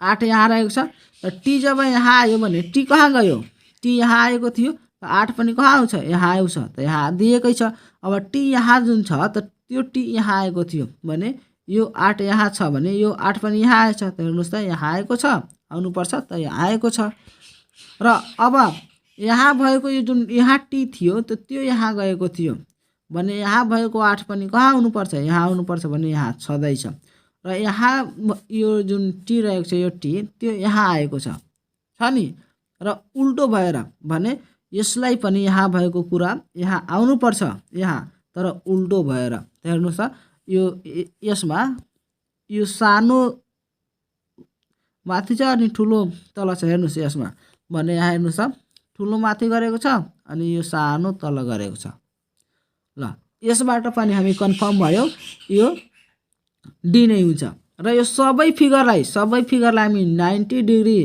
8 यहाँ रहेको छ। र टी जब यहाँ आयो भने टी कहाँ गयो, टी यहाँ आएको थियो, 8 पनि कहाँ आउँछ, यहाँ आउँछ, त यहाँ दिएकै छ। अब टी यहाँ जुन छ त त्यो टी यहाँ आएको थियो भने यो 8 यहाँ छ भने यो 8 पनि यहाँ आएछ, त हेर्नुहोस् त यहाँ आएको छ, आउनुपर्छ, त यहाँ आएको छ। र अब यहाँ भएको यो जुन यहाँ टी थियो त त्यो यहाँ गएको थियो भने यहाँ भएको 8 पनि कहाँ आउनुपर्छ, यहाँ आउनुपर्छ भने यहाँ छँदैछ। र यहाँ यो जुन टी रहेको छ यो टी त्यो यहाँ आएको छ नि। र उल्टो भएर भने यसलाई पनि यहाँ भएको कुरा यहाँ आउनुपर्छ यहाँ, तर उल्टो भएर। हेर्नुहोस् त यो यसमा यो सानो माथि छ अनि ठुलो तल छ। हेर्नुहोस् यसमा भने यहाँ हेर्नुहोस् त ठुलो माथि गरेको छ अनि यो सानो तल गरेको छ। ल यसबाट पनि हामी कन्फर्म भयो यो डी नै हुन्छ। र यो सबै फिगरलाई हामी 90 degree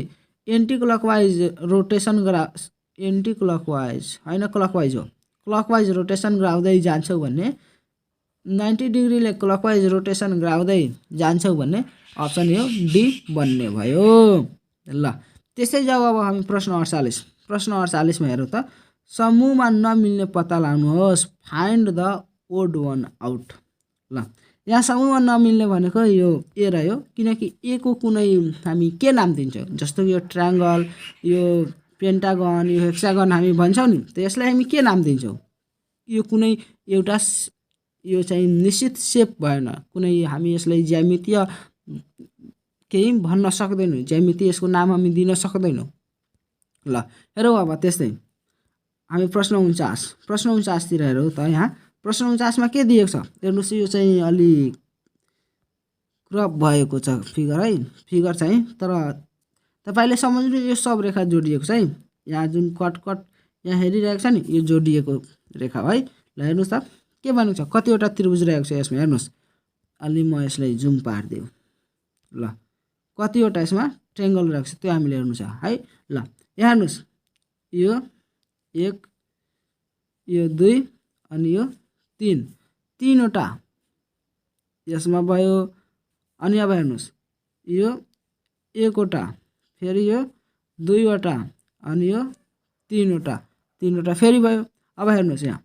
anti clockwise rotation anti clockwise होइन क्लकवाइज हो, क्लकवाइज रोटेसन गराउँदै जान्छौँ भने 90 डिग्रीले क्लकवाइज रोटेसन गराउँदै जान्छौँ भने अप्सन यो डी बन्ने भयो। ल त्यसै जाऊ अब हामी प्रश्न 48मा हेरौँ त। समूहमा नमिल्ने पत्ता लगाउनुहोस्, find the odd one out. ल यहाँ समूहमा नमिल्ने भनेको यो ए रह्यो, किनकि ए को कुनै हामी के नाम दिन्छौँ, जस्तो कि यो ट्रायङ्गल, यो पेन्टागन, यो हेक्सागन हामी भन्छौँ नि, त यसलाई हामी के नाम दिन्छौँ, यो कुनै एउटा यो चाहिँ निश्चित सेप भएन, कुनै हामी यसलाई ज्यामितीय केही भन्न सक्दैनौँ, ज्यामिति यसको नाम हामी दिन सक्दैनौँ। ल हेरौँ अब त्यस्तै हामी प्रश्न 49तिर हेरौँ त। यहाँ प्रश्न 49मा के दिएको छ हेर्नुहोस्, यो चाहिँ अलि क्रप भएको छ फिगर चाहिँ, तर तपाईँले सम्झनु यो सब रेखा जोडिएको छ है। यहाँ जुन कट यहाँ हेरिरहेको छ नि यो जोडिएको रेखा है। ल हेर्नुहोस् त के भनेको छ, कतिवटा त्रिभुज रहेको छ यसमा हेर्नुहोस्। अलि म यसलाई जुम पारिदिउँ। ल कतिवटा यसमा ट्रायङ्गल रहेको छ त्यो हामीले हेर्नु छ है। ल यहाँ हेर्नुहोस्, यो 1, यो 2 अनि यो 3, तीनवटा यसमा भयो। अनि अब हेर्नुहोस् यो 1वटा, फेरि यो 2वटा अनि यो 3वटा फेरि भयो। अब हेर्नुहोस् यहाँ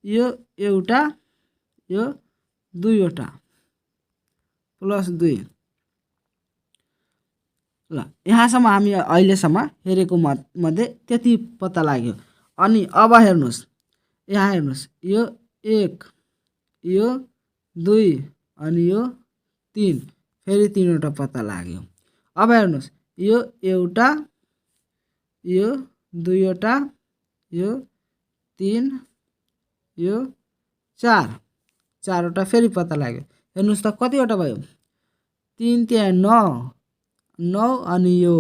यो एउटा, यो 2वटा प्लस 2। ल यहाँसम्म हामी अहिलेसम्म हेरेको मध्ये त्यति पत्ता लाग्यो। अनि अब हेर्नुहोस् यहाँ हेर्नुहोस् यो 1, यो 2 अनि यो 3, फेरि 3वटा पत्ता लाग्यो। अब हेर्नुहोस् यो एउटा, यो 2वटा, यो 3, यो 4, 4वटा फेरि पत्ता लाग्यो। हेर्नुहोस् त कतिवटा भयो, 3 त्यहाँ 9 अनि यो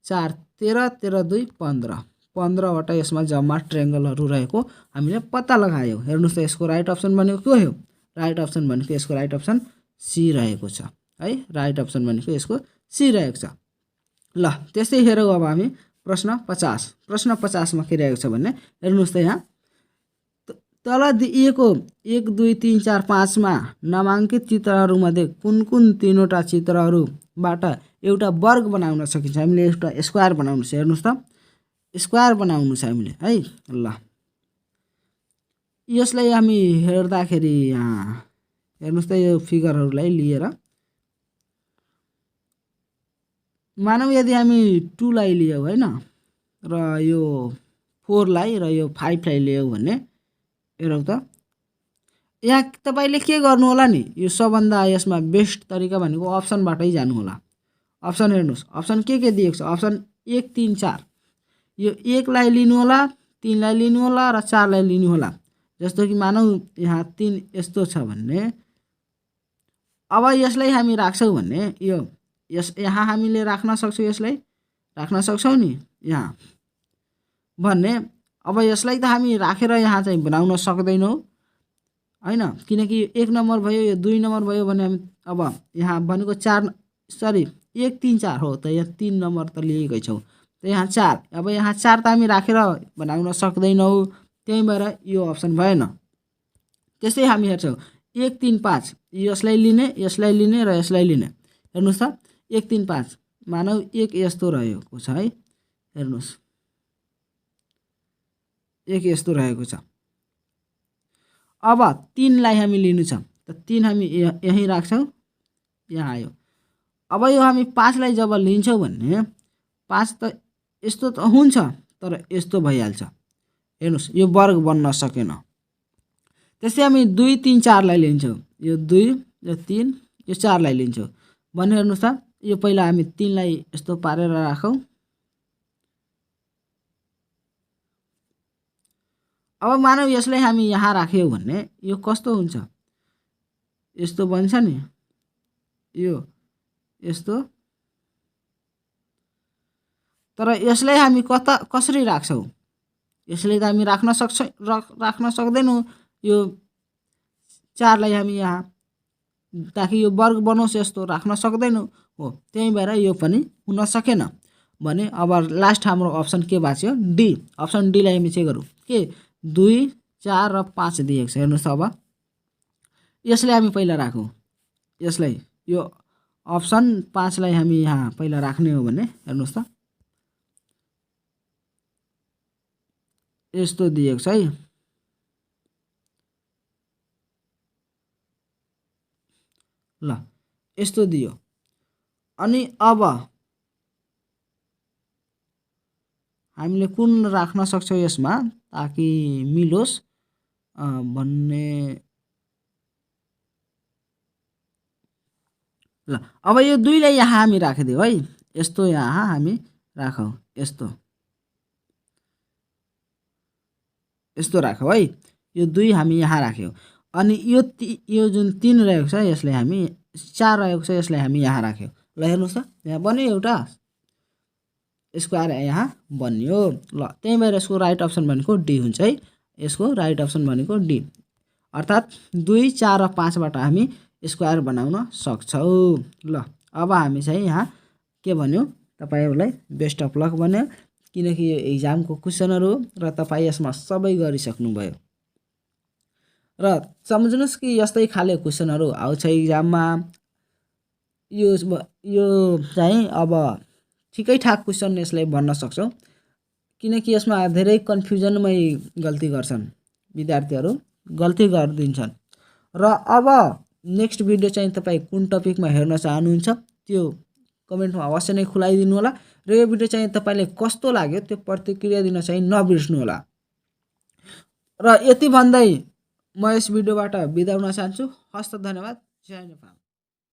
4 13, 13 2 15, 15वटा यसमा जम्मा ट्रायङ्गलहरू रहेको हामीले पत्ता लगायौँ। हेर्नुहोस् त यसको राइट अप्सन भनेको के हो, राइट अप्सन भनेको यसको राइट अप्सन सी रहेको छ है। राइट अप्सन भनेको यसको सी रहेको छ। ल त्यस्तै हेरौँ अब हामी प्रश्न 50मा के रहेको छ भने हेर्नुहोस् त यहाँ तल दिइएको 1 2 3 4 5मा नामाङ्कित चित्रहरूमध्ये कुन तीनवटा चित्रहरूबाट एउटा वर्ग बनाउन सकिन्छ। हामीले एउटा स्क्वायर बनाउनु छ। हेर्नुहोस् त स्क्वायर बनाउनु छ हामीले है। ल यसलाई हामी हेर्दाखेरि यहाँ हेर्नुहोस् त यो फिगरहरूलाई लिएर मानौ यदि हामी 2लाई लियौँ होइन, र यो 4लाई र यो 5लाई लियौँ भने हेरौँ त यहाँ तपाईँले के गर्नु होला नि, यो सबभन्दा यसमा बेस्ट तरिका भनेको अप्सनबाटै जानु होला। अप्सन हेर्नुहोस्, अप्सन के दिएको छ, अप्सन 1 3 4, यो 1लाई लिनु होला, 3लाई लिनु होला र 4लाई लिनु होला। जस्तो कि मानौ यहाँ 3 यस्तो छ भन्ने, अब यसलाई हामी राख्छौँ भने यो यहाँ हामीले राख्न सक्छौँ, यसलाई राख्न सक्छौँ नि यहाँ भन्ने। अब यसलाई त हामी राखेर यहाँ चाहिँ बनाउन सक्दैनौँ होइन, किनकि 1 नम्बर भयो, यो 2 नम्बर भयो भने हामी अब यहाँ भनेको 4 1 3 4 हो त यहाँ 3 नम्बर त लिएकै छौँ त यहाँ 4 अब यहाँ 4 त हामी राखेर बनाउन सक्दैनौँ त्यही भएर यो अप्सन भएन। त्यसै हामी हेर्छौँ 1 3 5 यसलाई लिने र यसलाई लिने हेर्नुस् त 1 3 5 मानौ 1 यस्तो रहेको छ है हेर्नुस् 1 यस्तो रहेको छ। अब 3 लाई हामी लिनु छ त 3 हामी यही राख्छौँ यहाँ आयो। अब यो हामी 5 लाई जब लिन्छौँ भने 5 त यस्तो त हुन्छ तर यस्तो भइहाल्छ हेर्नुस् यो वर्ग बन्न सकेन। त्यसै हामी 2 3 4 लाई लिन्छौँ यो 2 यो 3 यो 4 लाई लिन्छौँ भने हेर्नुस् त यो पहिला हामी 3 लाई यस्तो पारेर राखौँ। अब मानौ यसलाई हामी यहाँ राख्यौँ भने यो कस्तो हुन्छ यस्तो बन्छ नि यो यस्तो तर यसलाई हामी कसरी राख्छौँ यसले त हामी राख्न सक्दैनौँ यो 4 लाई हामी यहाँ ताकि यो वर्ग बनोस् यस्तो राख्न सक्दैनौँ हो त्यही भएर यो पनि हुन सकेन भने अब लास्ट हाम्रो अप्सन के बाँच्यो डी। अप्सन डी लाई हामी चेक गरौँ के 2 4 र 5 दिएको छ हेर्नुस् अब यसलाई हामी पहिला राखौँ यसलाई यो अप्सन 5 लाई हामी यहाँ पहिला राख्ने हो भने हेर्नुस् त यस्तो दिएको छ है ल यस्तो दियो अनि अब हामीले कुन राख्न सक्छौँ यसमा ताकि मिलोस् भन्ने ल अब यो 2 लाई यहाँ हामी राखिदियो है यस्तो यहाँ हामी राखौँ यस्तो राखौँ है यो 2 हामी यहाँ राख्यौँ अनि यो जुन 3 रहेको छ यसलाई हामी 4 रहेको छ यसलाई हामी यहाँ राख्यौँ ल हेर्नुस् त यहाँ बन्यो एउटा स्क्वायर यहाँ बन्यो ल त्यही भएर यसको राइट अप्सन भनेको डी हुन्छ है यसको राइट अप्सन भनेको डी अर्थात् 2 4 र 5 बाट हामी स्क्वायर बनाउन सक्छौँ। ल अब हामी चाहिँ यहाँ के भन्यो तपाईहरुलाई बेस्ट अफ लक भन्यो किनकि यो एक्जामको क्वेशनहरु र तपाई यसमा सबै गरिसक्नुभयो र सम्झनुस् कि यस्तै खाले क्वेशनहरु आउँछ एक्जाममा यो चाहिँ अब ठिकै ठाक क्वेशन यसलाई भन्न सक्छौं किनकि यसमा धेरै कन्फ्युजनमै गल्ती गर्छन् विद्यार्थीहरु गल्ती गर्दिन्छन् र अब नेक्स्ट भिडियो चाहिँ तपाई कुन टपिकमा हेर्न चाहनुहुन्छ त्यो कमेन्टमा अवश्य नै खुलाइदिनु होला र यो भिडियो चाहिँ तपाईले कस्तो लाग्यो त्यो प्रतिक्रिया दिन चाहिँ नबिर्सनु होला र यति भन्दै म यस भिडियोबाट बिदा हुन चाहन्छु। हस्त धन्यवाद। जय नेपाल।